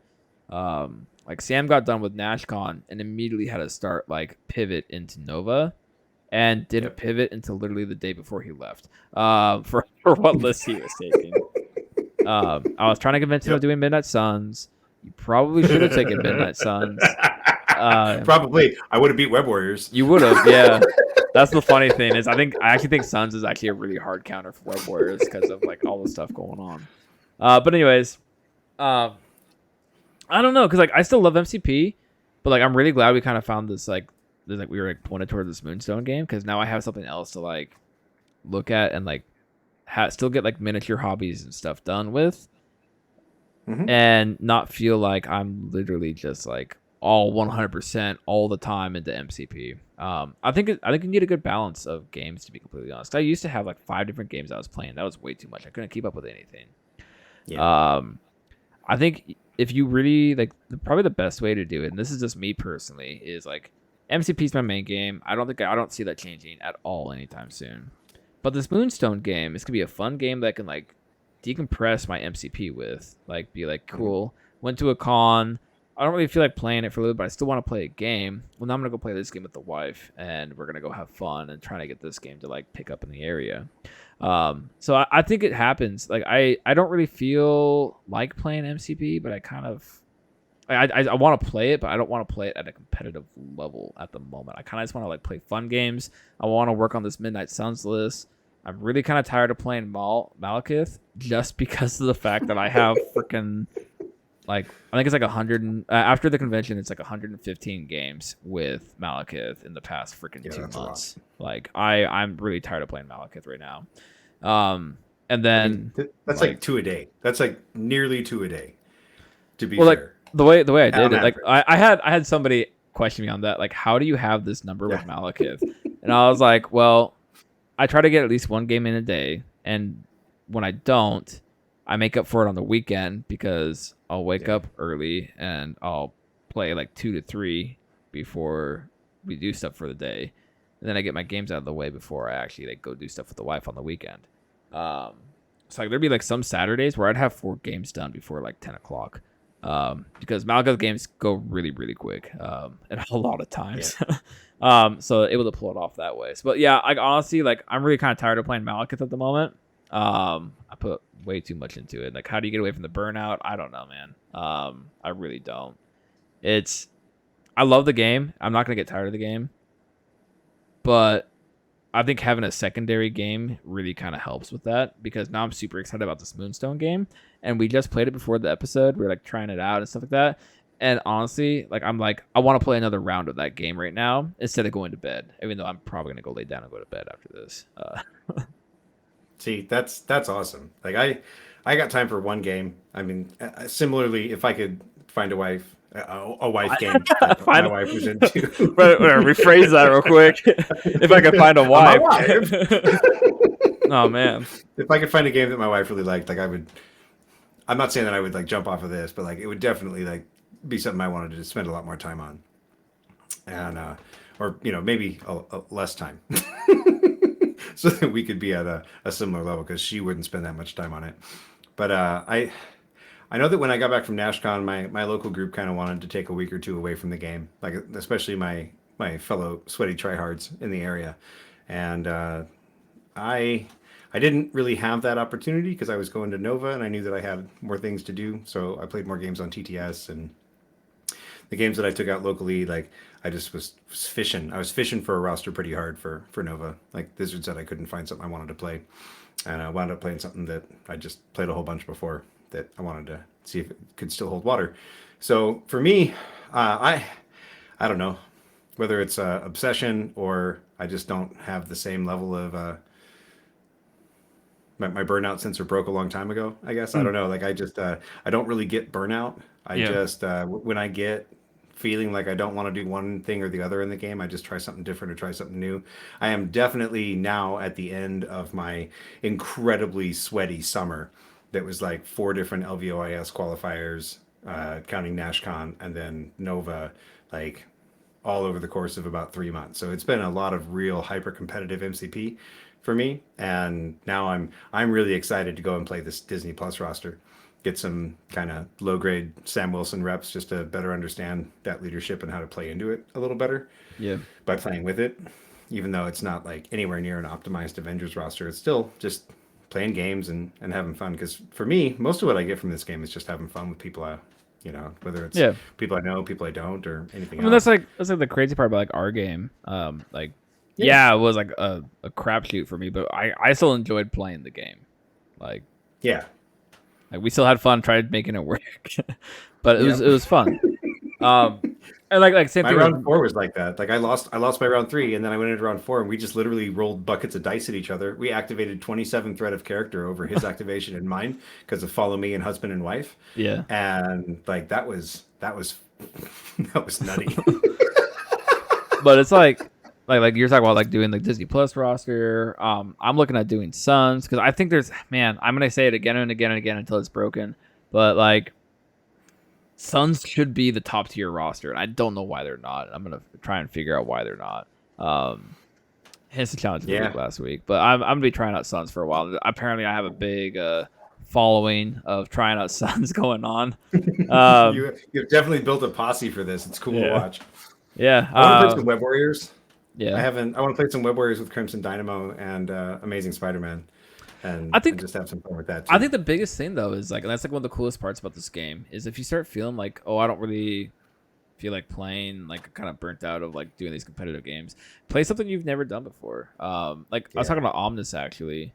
Like Sam got done with NashCon and immediately had to start like pivot into Nova, and didn't pivot until literally the day before he left. For what list he was taking. I was trying to convince him of doing Midnight Suns. You probably should have taken Midnight Suns. Probably. I would have beat Web Warriors. You would have, yeah. That's the funny thing is I actually think Suns is actually a really hard counter for Web Warriors because of like all the stuff going on. But anyways, I don't know because like I still love MCP, but like I'm really glad we kind of found this like we were like pointed toward this Moonstone game because now I have something else to like look at and like still get like miniature hobbies and stuff done with, and not feel like I'm literally just like all 100% all the time into MCP. I think you need a good balance of games, to be completely honest. I used to have like 5 different games I was playing. That was way too much. I couldn't keep up with anything. Yeah. I think if you really like, probably the best way to do it, and this is just me personally, is like MCP is my main game. I don't see that changing at all anytime soon. But this Moonstone game is gonna be a fun game that I can like decompress my MCP with. Like, be like, cool. Went to a con. I don't really feel like playing it for a little bit, but I still want to play a game. Well, now I'm gonna go play this game with the wife, and we're gonna go have fun and trying to get this game to like pick up in the area. So I think it happens. Like I don't really feel like playing MCP, but I kind of I want to play it, but I don't want to play it at a competitive level at the moment. I kind of just want to like play fun games. I want to work on this Midnight Suns list. I'm really kind of tired of playing Malekith just because of the fact that I have freaking like, I think it's like 100 after the convention, it's like 115 games with Malekith in the past freaking 2 months. Like I'm really tired of playing Malekith right now. And then that's like 2 a day. That's like nearly 2 a day. To be fair. Like the way I did it, like I had somebody question me on that, like, how do you have this number with Malekith? And I was like, well, I try to get at least 1 game in a day, and when I don't, I make up for it on the weekend because I'll wake up early and I'll play like 2 to 3 before we do stuff for the day, and then I get my games out of the way before I actually like go do stuff with the wife on the weekend. So like there'd be like some Saturdays where I'd have 4 games done before like 10 o'clock. Because Malekith games go really, really quick, and a lot of times. So able to pull it off that way. So, but yeah, like honestly, like I'm really kind of tired of playing Malekith at the moment. I put way too much into it. Like, how do you get away from the burnout? I don't know, man. I really don't. I love the game. I'm not gonna get tired of the game, but I think having a secondary game really kind of helps with that, because now I'm super excited about this Moonstone game, and we just played it before the episode. We're like trying it out and stuff like that. And honestly, like I'm like, I want to play another round of that game right now instead of going to bed, even though I'm probably gonna go lay down and go to bed after this. See, that's awesome. Like I got time for 1 game. I mean, similarly, if I could find a wife game that my wife was into. Rephrase that real quick. If I could find a wife. Oh man. If I could find a game that my wife really liked, like I would. I'm not saying that I would like jump off of this, but like it would definitely like be something I wanted to spend a lot more time on, and or maybe a less time, so that we could be at a similar level, because she wouldn't spend that much time on it. But I know that when I got back from NashCon, my local group kind of wanted to take a week or 2 away from the game, like especially my fellow sweaty tryhards in the area, and I didn't really have that opportunity because I was going to Nova and I knew that I had more things to do, so I played more games on TTS, and the games that I took out locally, like I just was fishing. I was fishing for a roster pretty hard for Nova. Like Blizzard said, I couldn't find something I wanted to play, and I wound up playing something that I just played a whole bunch before, that I wanted to see if it could still hold water. So for me, I don't know whether it's obsession or I just don't have the same level of my burnout sensor broke a long time ago, I guess. I don't know. Like I just I don't really get burnout. Just when I get feeling like I don't want to do one thing or the other in the game, I just try something different or try something new. I am definitely now at the end of my incredibly sweaty summer. That was like 4 different LVOIS qualifiers, counting NashCon, and then Nova, like all over the course of about 3 months. So it's been a lot of real hyper competitive MCP for me, and now I'm really excited to go and play this Disney Plus roster, get some kind of low grade Sam Wilson reps just to better understand that leadership and how to play into it a little better. Yeah, by playing with it, even though it's not like anywhere near an optimized Avengers roster, it's still just playing games and having fun. Because for me, most of what I get from this game is just having fun with people, whether it's people I know, people I don't, or anything else. That's like the crazy part about like our game. It was like a crapshoot for me, but I still enjoyed playing the game. Like we still had fun, tried making it work, but it was fun. And like same My thing. round 4 was like that. Like I lost my round 3, and then I went into round 4, and we just literally rolled buckets of dice at each other. We activated 27 threat of character over his activation and mine because of follow me and husband and wife, Yeah. and like that was that was nutty. But it's like you're talking about like doing the Disney Plus roster. I'm looking at doing Suns because I think there's I'm gonna say it again and again and again until it's broken. But like Suns should be the top tier roster, and I don't know why they're not. I'm gonna try and figure out why they're not. Hence the challenge of the week last week. But I'm gonna be trying out Suns for a while. Apparently, I have a big following of trying out Suns going on. You've definitely built a posse for this. It's cool to watch. Yeah, I want to play some Web Warriors. Yeah, I want to play some Web Warriors with Crimson Dynamo and Amazing Spider-Man, and just have some fun with that too. I think the biggest thing though is like, and that's like one of the coolest parts about this game is if you start feeling like, oh, I don't really feel like playing, like kind of burnt out of like doing these competitive games, play something you've never done before. I was talking about Omnis actually,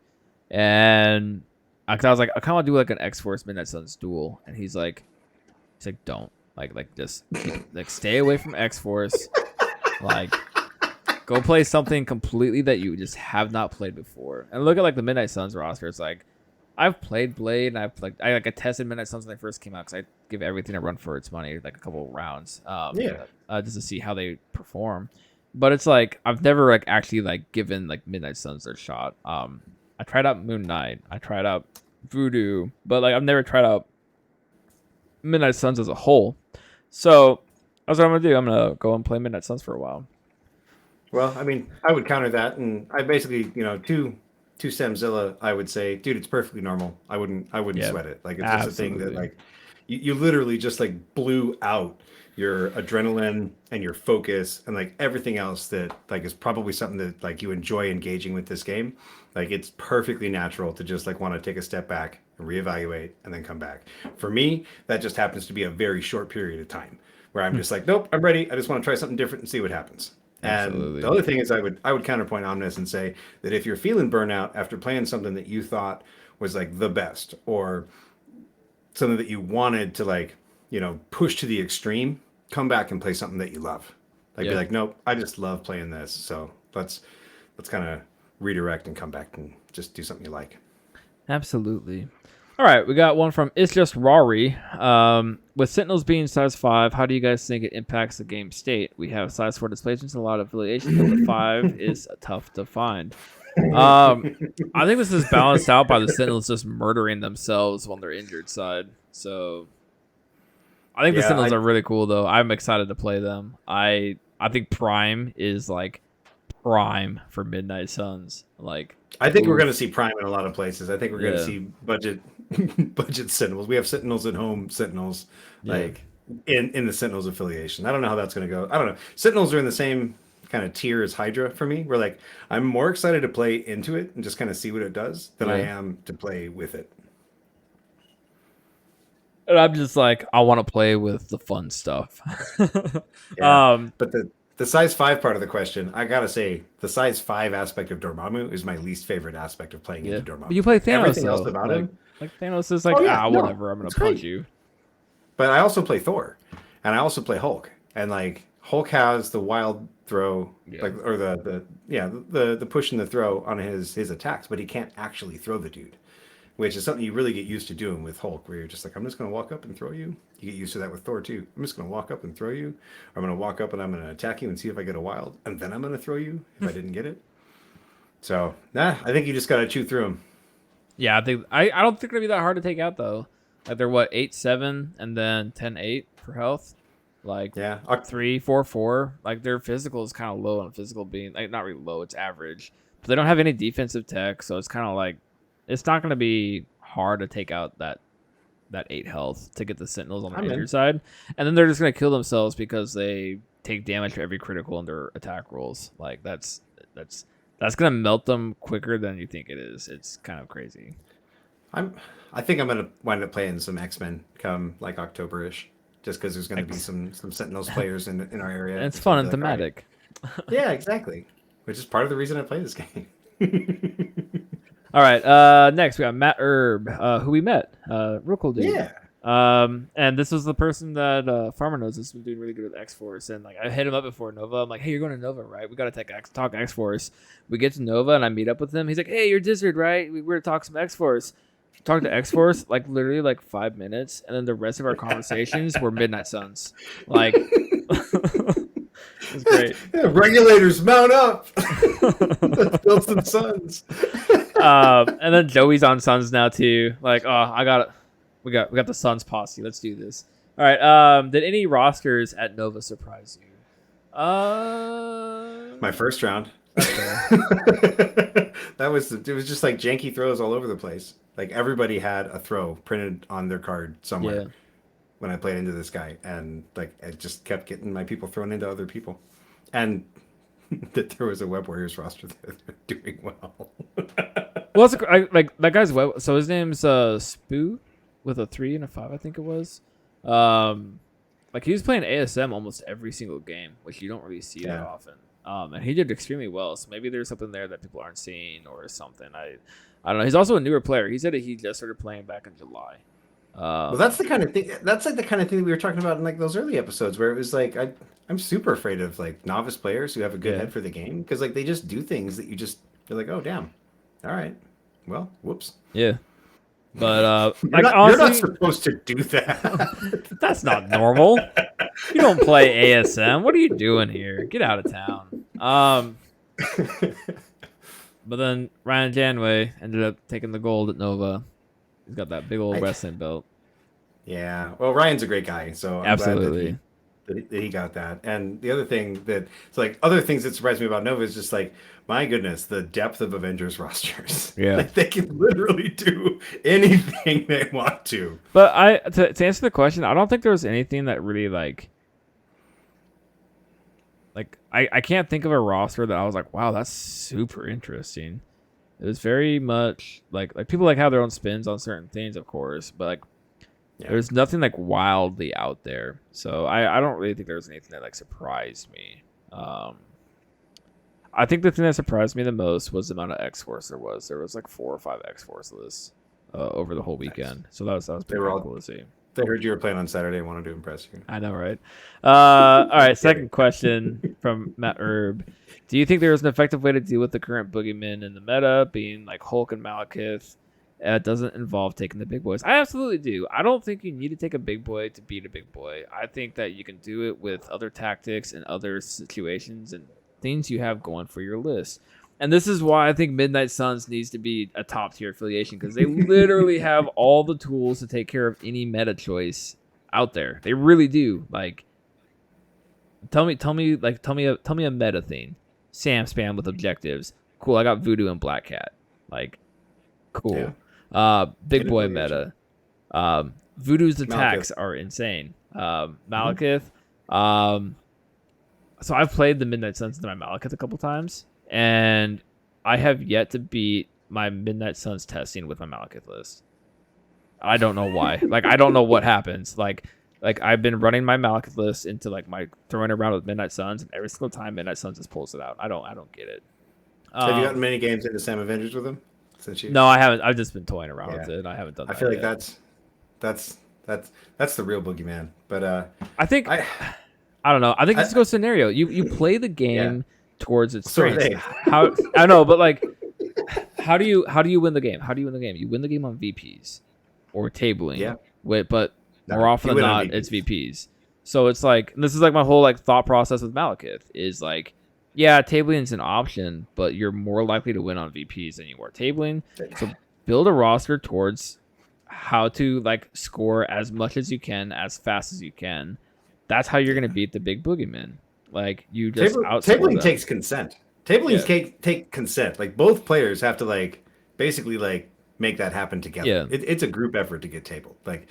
and I was like, I kind of want to do like an X-Force Midnight Suns duel, and he's like, don't just like stay away from X-Force, like. Go play something completely that you just have not played before. And look at like the Midnight Suns roster. It's like I've played Blade, and I tested Midnight Suns when they first came out because I give everything a run for its money, like a couple of rounds, just to see how they perform. But it's like I've never like actually like given like Midnight Suns their shot. I tried out Moon Knight, I tried out Voodoo, but like I've never tried out Midnight Suns as a whole. So that's what I'm gonna do. I'm gonna go and play Midnight Suns for a while. Well, I mean, I would counter that, and I basically, to Samzilla, I would say, dude, it's perfectly normal. I wouldn't sweat it. Like it's just a thing that like you literally just like blew out your adrenaline and your focus and like everything else that like is probably something that like you enjoy engaging with this game. Like it's perfectly natural to just like want to take a step back and reevaluate and then come back. For me, that just happens to be a very short period of time where I'm just like, nope, I'm ready. I just want to try something different and see what happens. Absolutely. And the other thing is I would counterpoint Omnis and say that if you're feeling burnout after playing something that you thought was like the best or something that you wanted to like, push to the extreme, come back and play something that you love. Like be like, nope, I just love playing this. So let's kind of redirect and come back and just do something you like. Absolutely. All right, we got one from It's Just Rory. With Sentinels being size 5, how do you guys think it impacts the game state? We have size 4 displacements and a lot of affiliation, but the 5 is tough to find. I think this is balanced out by the Sentinels just murdering themselves on their injured side. So I think the Sentinels are really cool, though. I'm excited to play them. I think Prime is like prime for Midnight Suns. Like I think we're going to see Prime in a lot of places. I think we're going to see budget Sentinels. We have Sentinels at home, Sentinels like in the Sentinels affiliation. I don't know how that's going to go. I don't know. Sentinels are in the same kind of tier as Hydra for me. Where like I'm more excited to play into it and just kind of see what it does than I am to play with it. And I'm just like, I want to play with the fun stuff. But the size 5 part of the question, I gotta say, the size 5 aspect of Dormammu is my least favorite aspect of playing into Dormammu. But you play Thanos. Everything else about him, like Thanos is like, whatever, I'm gonna punch you. But I also play Thor, and I also play Hulk, and like Hulk has the wild throw, or the push and the throw on his attacks, but he can't actually throw the dude, which is something you really get used to doing with Hulk, where you're just like, I'm just gonna walk up and throw you. You get used to that with Thor too. I'm just gonna walk up and throw you, or I'm gonna walk up and I'm gonna attack you and see if I get a wild, and then I'm gonna throw you if I didn't get it. So I think you just gotta chew through them. Yeah, I think I don't think it'll be that hard to take out though. Like they're 8-7 and then 10-8 for health. Like 3-4-4. Like their physical is kind of low on physical being like not really low, it's average. But they don't have any defensive tech, so it's kind of like it's not going to be hard to take out that 8 health to get the Sentinels on the injured side. And then they're just going to kill themselves because they take damage for every critical in their attack rolls. Like that's going to melt them quicker than you think it is. It's kind of crazy. I think I'm going to wind up playing some X-Men come like October-ish, just because there's going to be some Sentinels players in our area. And it's fun and thematic. Yeah, exactly. Which is part of the reason I play this game. All right. Next, we got Matt Erb, who we met. Real cool dude. Yeah. And this was the person that Farmer knows has been doing really good with X Force, and like I hit him up before Nova. I'm like, hey, you're going to Nova, right? We gotta talk X Force. We get to Nova, and I meet up with him. He's like, hey, you're Dizzard, right? We're gonna talk some X Force. Talk to X Force like literally like 5 minutes, and then the rest of our conversations were Midnight Suns. Like, it's great. Yeah, regulators mount up. Let's build some suns. And then Joey's on Suns now too. Like, oh, we got the Suns posse. Let's do this. All right. Did any rosters at Nova surprise you? My first round. It was just like janky throws all over the place. Like everybody had a throw printed on their card somewhere. Yeah. When I played into this guy, and like I just kept getting my people thrown into other people, and that there was a Web Warriors roster that they're doing well. Well, like that guy's web. So his name's Spoo with a 3 and a 5, I think it was. Like he was playing ASM almost every single game, which you don't really see that often. And he did extremely well. So maybe there's something there that people aren't seeing or something. I don't know. He's also a newer player. He said that he just started playing back in July. Well, that's the kind of thing. That's like the kind of thing that we were talking about in like those early episodes, where it was like I'm super afraid of like novice players who have a good head for the game, because like they just do things that you're like, oh damn, all right, well, whoops. Yeah, but You're like not, honestly, you're not supposed to do that. that's not normal. You don't play ASM. What are you doing here? Get out of town. But then Ryan Janway ended up taking the gold at Nova. He's got that big old wrestling belt. Yeah, well, Ryan's a great guy, so I'm Absolutely. glad that he got that. And the other thing that it's like other things that surprised me about Nova is just like, my goodness, the depth of Avengers rosters. Yeah, like, they can literally do anything they want to. But to answer the question, I don't think there was anything that really like I can't think of a roster that I was like, wow, that's super interesting. It was very much like people like have their own spins on certain things, of course, but like there's nothing like wildly out there. So I don't really think there was anything that like surprised me. I think the thing that surprised me the most was the amount of X Force there was. There was like 4 or 5 X Force lists over the whole weekend. Nice. So that was pretty cool to see. They heard you were playing on Saturday and wanted to impress you. I know, right? All right, second question from Matt Herb. Do you think there is an effective way to deal with the current boogeymen in the meta, being like Hulk and Malekith? Doesn't involve taking the big boys. I absolutely do. I don't think you need to take a big boy to beat a big boy. I think that you can do it with other tactics and other situations and things you have going for your list. And this is why I think Midnight Suns needs to be a top tier affiliation, because they literally have all the tools to take care of any meta choice out there. They really do. Like, tell me a meta thing. Sam spam with objectives. Cool. I got Voodoo and Black Cat. Like, cool. Yeah. Big boy meta. Voodoo's attacks are insane. Malekith. So I've played the Midnight Suns into my Malekith a couple times, and I have yet to beat my Midnight Suns testing with my Malekith list. I don't know why. Like, I don't know what happens. Like I've been running my Malekith list into like my throwing around with Midnight Suns, and every single time Midnight Suns just pulls it out. I don't get it. Have you gotten many games into Sam Avengers with him? No, I haven't. I've just been toying around with it. I haven't done that. I feel like yet. that's the real boogeyman. But I think I don't know. I think this goes scenario. You play the game towards its strengths. How I know, but like, how do you win the game? How do you win the game? You win the game on VPs or tabling. Yeah. But more often than not, it's VPs. So it's like, and this is like my whole like thought process with Malekith is like, yeah, tabling is an option, but you're more likely to win on VPs than you are tabling. So build a roster towards how to like score as much as you can, as fast as you can. That's how you're going to beat the big boogeyman. Like, you just tabling takes consent. Tabling take consent. Like, both players have to like basically like make that happen together. Yeah. It's a group effort to get tabled. Like,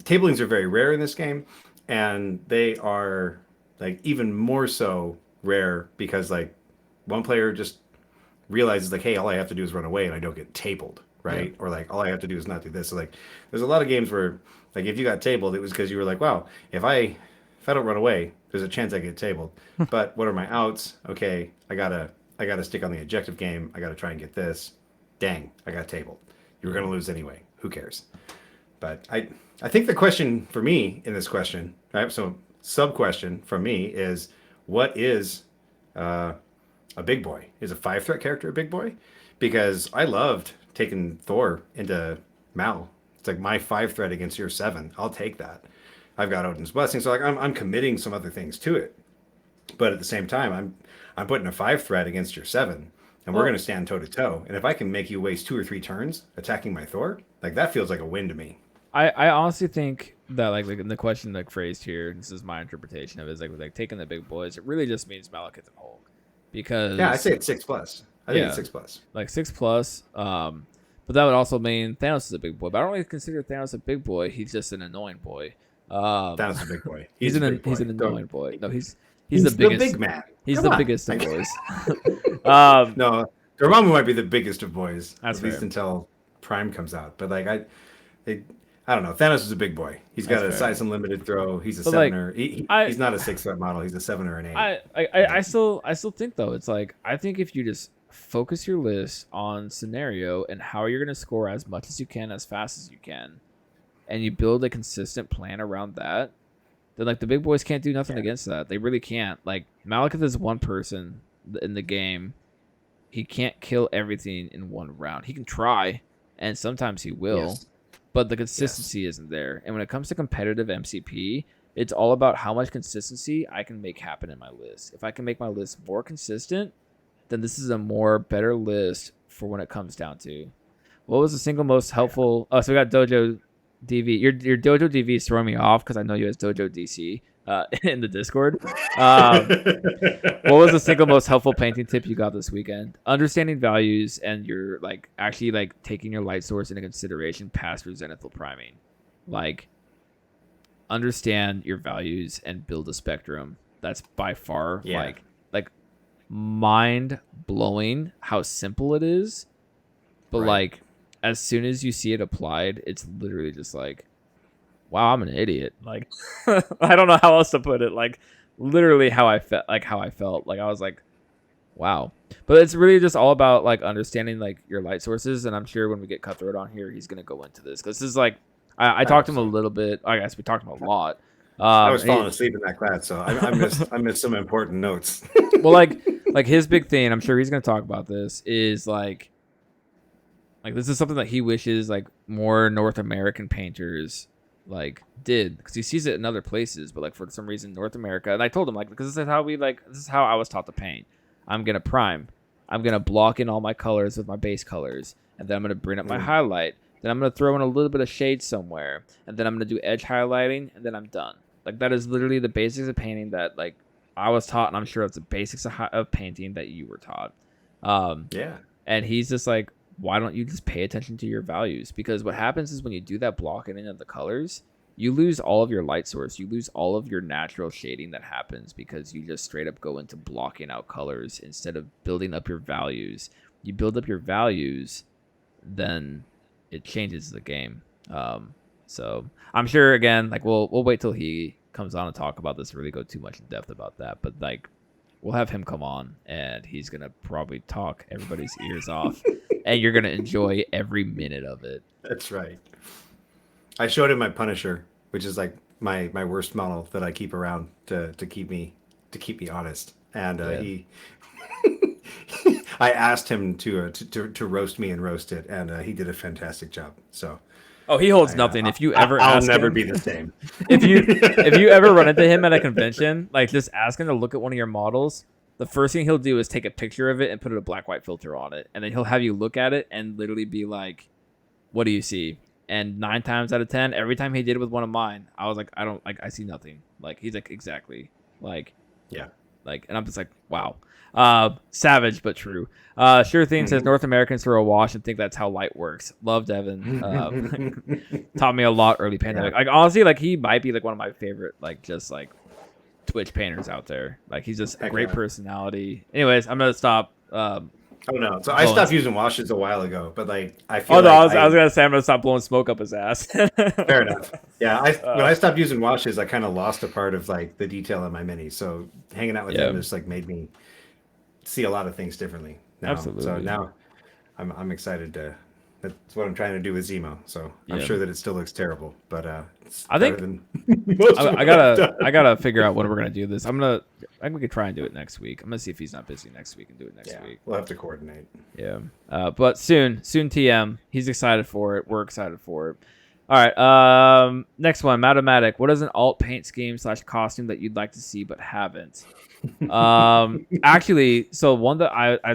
tablings are very rare in this game, and they are like even more so rare because like one player just realizes like, hey, all I have to do is run away and I don't get tabled, right? Yeah. Or like all I have to do is not do this. So like there's a lot of games where like if you got tabled, it was because you were like, wow, if I don't run away, there's a chance I get tabled. But what are my outs? Okay, I gotta stick on the objective game. I gotta try and get this. Dang, I got tabled. You were gonna lose anyway. who cares? But I think the question for me in this question, right? So sub question from me is, what is uh, a big boy? Is a 5 threat character a big boy? Because I loved taking Thor into Mal. It's like my 5 threat against your 7. I'll take that. I've got Odin's blessing, so like I'm committing some other things to it. But at the same time, I'm putting a 5 threat against your 7, and we're Well, going to stand toe to toe. And if I can make you waste 2 or 3 turns attacking my Thor, like that feels like a win to me. I honestly think that like in the question like phrased here, this is my interpretation of it, is like taking the big boys. It really just means Malekith and Hulk, because Yeah, I say it's 6+. I think yeah, it's 6+. like 6+. But that would also mean Thanos is a big boy. But I don't really consider Thanos a big boy. He's just an annoying boy. Thanos is a big boy. He's a big boy. he's an annoying Don't- boy. No, he's He's the biggest. big man. He's Come the on. biggest of Like- boys. No, Dormammu might be the biggest of boys, That's at least fair. until Prime comes out. But like I don't know. Thanos is a big boy. He's got That's a fair. size unlimited throw. He's a But, like, 7-er. I- He's not a 6 threat model. He's a 7 or an 8. I still think though, it's like, I think if you just focus your list on scenario and how you're gonna score as much as you can as fast as you can, and you build a consistent plan around that, then like the big boys can't do nothing against that. They really can't. Like Malekith is one person in the game. He can't kill everything in one round. He can try, and sometimes he will. Yes. But the consistency isn't there. And when it comes to competitive MCP, it's all about how much consistency I can make happen in my list. If I can make my list more consistent, then this is a more better list for when it comes down to what was the single most helpful. Oh, so we got Dojo DV. Your Dojo DV is throwing me off because I know you as Dojo DC in the Discord. What was the single most helpful painting tip you got this weekend? Understanding values, and you're like actually like taking your light source into consideration past your zenithal priming. Like, understand your values and build a spectrum. That's by far Yeah. like mind blowing how simple it is. But Right. like as soon as you see it applied, it's literally just like, wow, I'm an idiot. Like I don't know how else to put it. Like literally how I felt. Like I was like, wow. But it's really just all about like understanding like your light sources. And I'm sure when we get Cutthroat on here, he's gonna go into this because this is like I talked to him a little bit. I guess we talked to him a lot. I was and he- falling asleep in that class, so I missed some important notes. well, like his big thing, I'm sure he's gonna talk about this, is like this is something that he wishes like more North American painters like did, because he sees it in other places, but like for some reason North America. And I told him like, because this is how I was taught to paint. I'm gonna prime, I'm gonna block in all my colors with my base colors, and then I'm gonna bring up my highlight. Then I'm gonna throw in a little bit of shade somewhere, and then I'm gonna do edge highlighting, and then I'm done. Like that is literally the basics of painting that like I was taught, and I'm sure it's the basics of painting that you were taught. Yeah. And he's just like, why don't you just pay attention to your values? Because what happens is when you do that blocking in of the colors, you lose all of your light source. You lose all of your natural shading that happens because you just straight up go into blocking out colors instead of building up your values. You build up your values, then it changes the game. So I'm sure again, like we'll wait till he comes on and talk about this, really go too much in depth about that. But like we'll have him come on and he's gonna probably talk everybody's ears off, and you're gonna enjoy every minute of it. That's right. I showed him my Punisher, which is like my worst model that I keep around to keep me honest. And Yeah. he, I asked him to roast me and roast it, and he did a fantastic job. So Oh, he holds nothing. If you ever I'll ask never him, be the same. if you ever run into him at a convention, like just ask him to look at one of your models. The first thing he'll do is take a picture of it and put a black white filter on it, and then he'll have you look at it and literally be like, "What do you see?" And 9 times out of 10, every time he did it with one of mine, I was like, I see nothing. Like he's like, exactly. Like Yeah. Like, and I'm just like, wow. Savage but true. Sure thing says North Americans throw a wash and think that's how light works. Love Devin. Taught me a lot early pandemic. Like honestly, like he might be like one of my favorite like just like Twitch painters out there. Like he's just a Heck great yeah. personality. Anyways, I'm gonna stop. Oh no! So I Going. stopped using washes a while ago, but like I feel. Oh no, like I was gonna say I'm gonna stop blowing smoke up his ass. Fair enough. Yeah, when I stopped using washes, I kind of lost a part of like the detail in my mini. So hanging out with Yeah. him just like made me see a lot of things differently. Now. Absolutely. So now I'm excited to That's what I'm trying to do with Zemo. So I'm Yeah. sure that it still looks terrible, but it's I better think than most of I what I've done. gotta figure out when we're gonna do this. I think we could try and do it next week. I'm gonna see if he's not busy next week and do it next Yeah, week. we'll have to coordinate. Yeah. But soon TM. He's excited for it. We're excited for it. All right. Next one, Matematic. What is an alt paint scheme / costume that you'd like to see but haven't? Actually, so one that I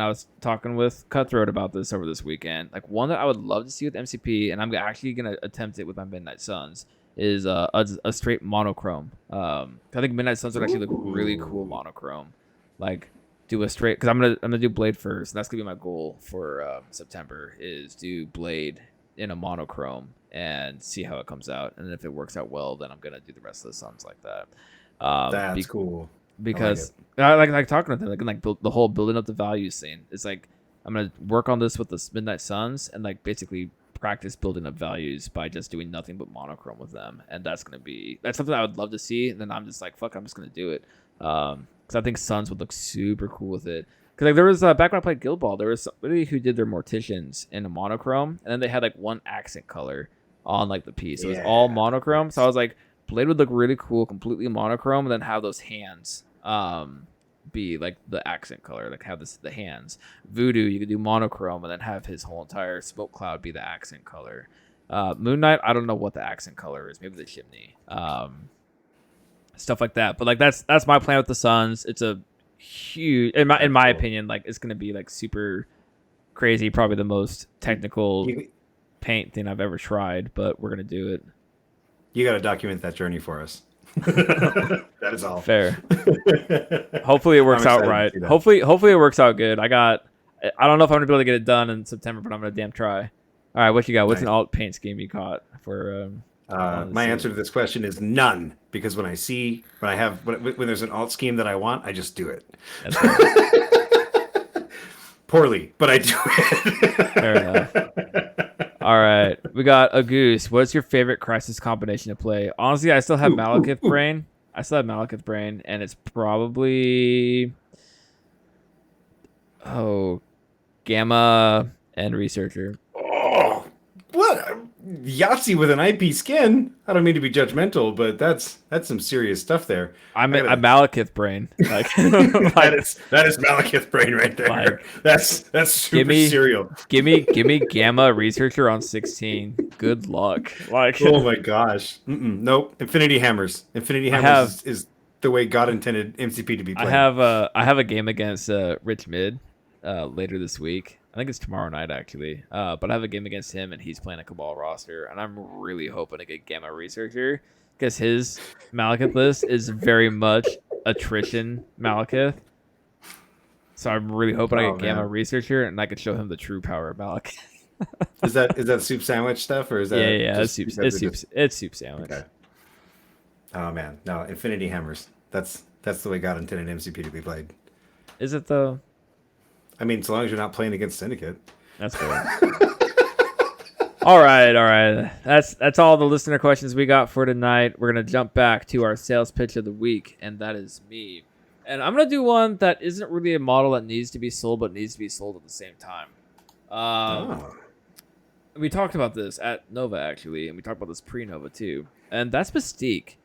was talking with Cutthroat about this over this weekend. Like one that I would love to see with MCP, and I'm actually gonna attempt it with my Midnight Suns. Is a straight monochrome. I think Midnight Suns would actually look really cool monochrome. Like do a straight, because I'm gonna do Blade first, and that's gonna be my goal for September, is do Blade in a monochrome and see how it comes out, and if it works out well, then I'm gonna do the rest of the Suns like that. That's cool. Because I like talking with them, like build the whole building up the values scene. It's like I'm gonna work on this with the Midnight Suns and like basically practice building up values by just doing nothing but monochrome with them, and that's something I would love to see. And then I'm just like, fuck, I'm just gonna do it, because I think Suns would look super cool with it. Because like there was back when I played Guild Ball, there was somebody who did their Morticians in a monochrome, and then they had like one accent color on like the piece. It was all monochrome, so I was like, Blade would look really cool, completely monochrome, and then have those hands be like the accent color, like have the hands. Voodoo, you could do monochrome and then have his whole entire smoke cloud be the accent color. Moon Knight, I don't know what the accent color is, maybe the chimney, stuff like that. But like that's my plan with the Suns. It's a huge, in my opinion, like it's gonna be like super crazy, probably the most technical paint thing I've ever tried, but we're gonna do it. You got to document that journey for us. That is all. Fair. Hopefully it works out right. Hopefully it works out good. I don't know if I'm gonna be able to get it done in September, but I'm gonna damn try. All right, what you got? What's an alt paint scheme you caught for? My answer to this question is none, because when there's an alt scheme that I want, I just do it. Poorly, but I do it. Fair enough. All right, we got a goose. What's your favorite Crisis combination to play? Honestly, I still have Malekith Brain. And it's probably Gamma and Researcher. Oh, what? Yahtzee with an IP skin? I don't mean to be judgmental, but that's some serious stuff there. I'm Malekith Brain. Like, that is Malekith Brain right there. Like, that's super serial. Give me Gamma Researcher on 16. Good luck. Like, oh my gosh. Nope. Infinity Hammers. Is the way God intended MCP to be played. I have a game against Rich Mid later this week. I think it's tomorrow night, actually. But I have a game against him, and he's playing a Cabal roster, and I'm really hoping to get Gamma Researcher, because his Malekith list is very much attrition Malekith. So I'm really hoping I get Gamma Researcher, and I can show him the true power of Malekith. Is that soup sandwich stuff, or is that? Yeah, it's soup sandwich. Okay. Oh man, no, Infinity Hammers. That's the way God intended MCP to be played. Is it though? I mean, so long as you're not playing against Syndicate. That's fair. All right. That's all the listener questions we got for tonight. We're gonna jump back to our sales pitch of the week, and that is me. And I'm gonna do one that isn't really a model that needs to be sold, but needs to be sold at the same time. We talked about this at Nova, actually, and we talked about this pre-Nova too. And that's Mystique.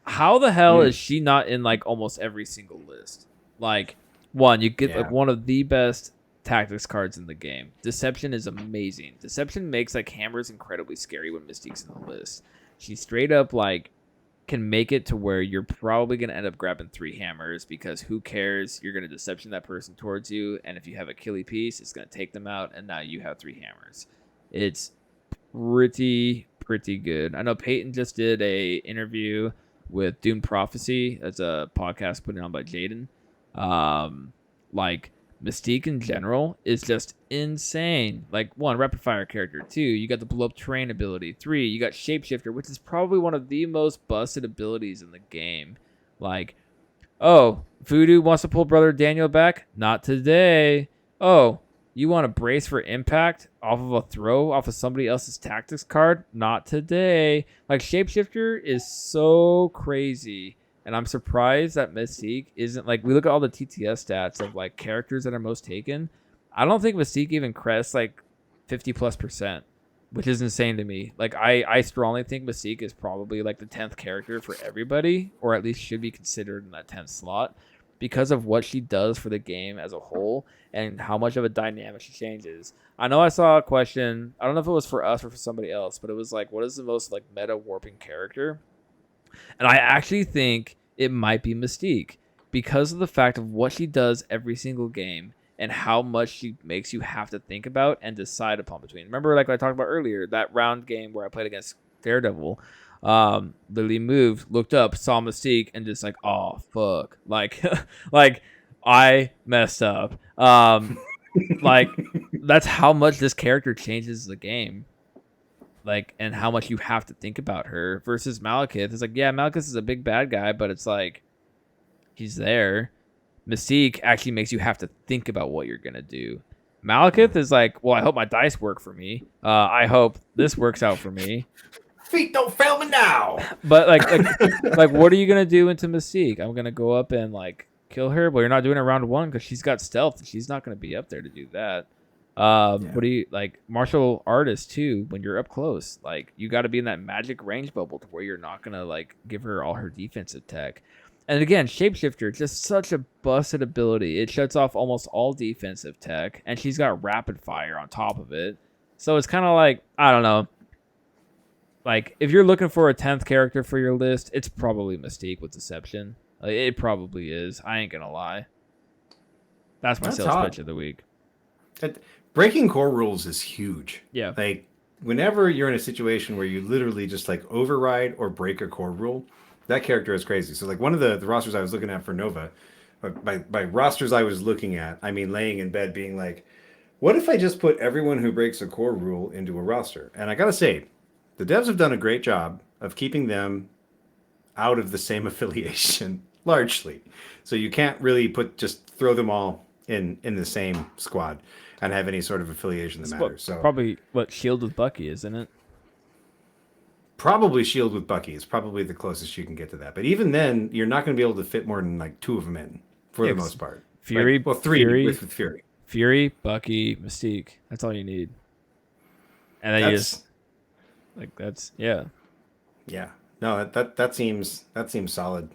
How the hell is she not in like almost every single list? Like, one, you get like one of the best tactics cards in the game. Deception is amazing. Deception makes like hammers incredibly scary when Mystique's in the list. She straight up like can make it to where you're probably gonna end up grabbing 3 hammers, because who cares? You're gonna deception that person towards you, and if you have a killy piece, it's gonna take them out, and now you have 3 hammers. It's pretty good. I know Peyton just did a interview with Dune Prophecy. That's a podcast put on by Jaden. Like Mystique in general is just insane. Like, 1, rapid fire character. 2, you got the blow up terrain ability. 3, you got shapeshifter, which is probably one of the most busted abilities in the game. Like, oh, Voodoo wants to pull Brother Daniel back? Not today. Oh, you want to brace for impact off of a throw off of somebody else's tactics card? Not today. Like, shapeshifter is so crazy. And I'm surprised that Mystique isn't, like, we look at all the TTS stats of like characters that are most taken. I don't think Mystique even crests like 50+%, which is insane to me. Like I strongly think Mystique is probably like the 10th character for everybody, or at least should be considered in that 10th slot because of what she does for the game as a whole and how much of a dynamic she changes. I know I saw a question, I don't know if it was for us or for somebody else, but it was like, what is the most like meta warping character? And I actually think it might be Mystique because of the fact of what she does every single game and how much she makes you have to think about and decide upon between. Remember, like I talked about earlier, that round game where I played against Daredevil, literally moved, looked up, saw Mystique, and just like, oh fuck, like, like I messed up. Like that's how much this character changes the game. Like, and how much you have to think about her versus Malekith. It's like, yeah, Malekith is a big bad guy, but it's like he's there. Mystique actually makes you have to think about what you're gonna do. Malekith is like, well, I hope my dice work for me. I hope this works out for me. Feet don't fail me now. But like, what are you gonna do into Mystique? I'm gonna go up and like kill her. Well, you're not doing it round one because she's got stealth. And she's not gonna be up there to do that. What do you like? Martial artist too. When you're up close, like you got to be in that magic range bubble to where you're not gonna like give her all her defensive tech. And again, Shapeshifter, just such a busted ability. It shuts off almost all defensive tech, and she's got rapid fire on top of it. So it's kind of like, I don't know. Like, if you're looking for a 10th character for your list, it's probably Mystique with Deception. Like, it probably is. I ain't gonna lie. That's my sales pitch of the week. Breaking core rules is huge. Yeah. Like, whenever you're in a situation where you literally just, like, override or break a core rule, that character is crazy. So, like, one of the rosters I was looking at for Nova, by rosters I was looking at, I mean laying in bed being like, what if I just put everyone who breaks a core rule into a roster? And I gotta say, the devs have done a great job of keeping them out of the same affiliation, largely. So you can't really just throw them all in the same squad and have any sort of affiliation that matters. So probably what Shield with Bucky, isn't it? Probably Shield with Bucky is probably the closest you can get to that. But even then, you're not going to be able to fit more than like 2 of them in for the most part. Fury, well, 3 with Fury. Fury, Bucky, Mystique. That's all you need. And then you just like that's yeah. No, that seems solid.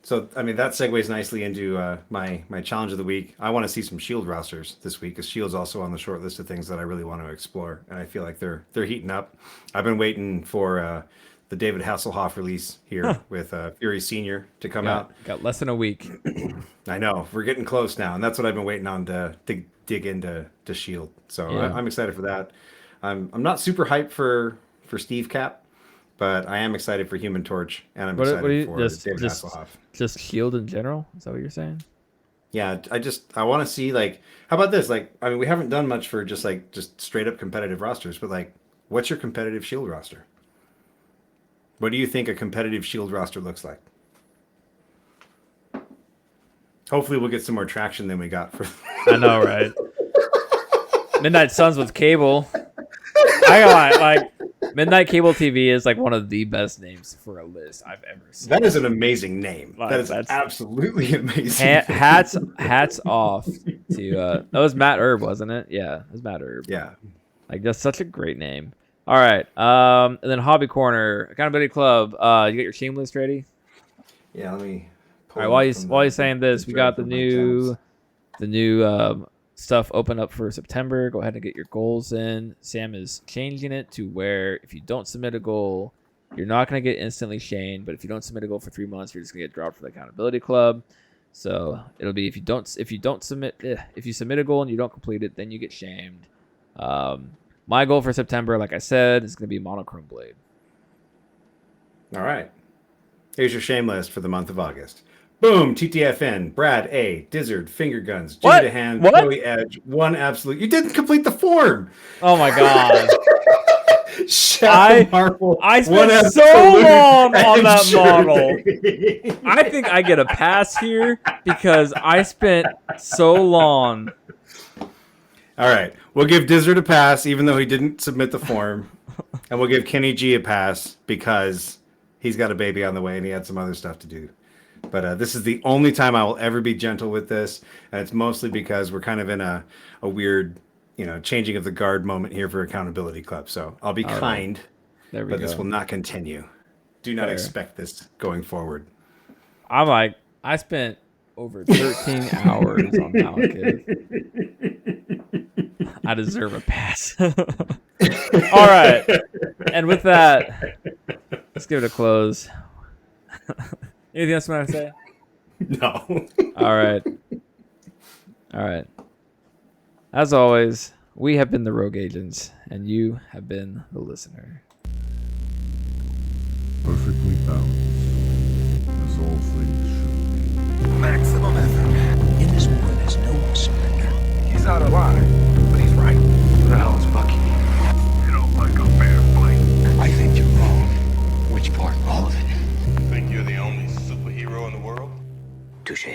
So I mean that segues nicely into my challenge of the week. I want to see some Shield rosters this week because Shield's also on the short list of things that I really want to explore, and I feel like they're heating up. I've been waiting for the David Hasselhoff release here with Fury Senior to come out. Got less than a week. I know we're getting close now, and that's what I've been waiting on to dig into Shield. So yeah. I'm excited for that. I'm not super hyped for Steve Cap. But I am excited for Human Torch, and I'm excited for David Hasselhoff. Just Shield in general? Is that what you're saying? Yeah, I want to see, like, how about this? Like, I mean, we haven't done much for just straight up competitive rosters, but like, what's your competitive Shield roster? What do you think a competitive Shield roster looks like? Hopefully, we'll get some more traction than we got for. I know, right? Midnight Suns with Cable. I got like. Midnight Cable TV is like one of the best names for a list I've ever seen. That is an amazing name. Like, that's absolutely amazing. Hats off to that was Matt Erb, wasn't it? Yeah, it was Matt Erb. Yeah, like that's such a great name. All right, and then Hobby Corner, Accountability Club. You got your team list ready? Yeah, let me. All right, while you're saying this, we got the new stuff open up for September. Go ahead and get your goals in. Sam is changing it to where if you don't submit a goal, you're not going to get instantly shamed. But if you don't submit a goal for 3 months, you're just going to get dropped for the Accountability Club. So it'll be if you submit a goal and you don't complete it, then you get shamed. My goal for September, like I said, is going to be Monochrome Blade. All right. Here's your shame list for the month of August. Boom, TTFN, Brad A, Dizzard, Finger Guns, Jimmy to Hand, Joey Edge, One Absolute. You didn't complete the form. Oh my god. Marvel, I spent so long on that model. I think I get a pass here because I spent so long. All right. We'll give Dizzard a pass even though he didn't submit the form. And we'll give Kenny G a pass because he's got a baby on the way and he had some other stuff to do. But this is the only time I will ever be gentle with this, and it's mostly because we're kind of in a weird changing of the guard moment here for Accountability Club. So I'll be All kind, There we but go. this will not continue. Do not Fair. expect this going forward. I'm like, I spent over 13 hours on Malekith. I deserve a pass. All right. And with that, let's give it a close. Anything else you want to say? No. All right. All right. As always, we have been the Rogue Agents, and you have been the listener. Perfectly balanced, as all things should be. Maximum effort. In this war, there's no surrender. He's out of line, but he's right. Who the hell is Bucky? You don't like a fair fight. I think you're wrong. Which part? All of it. Think you're the only superhero in the world? Touche.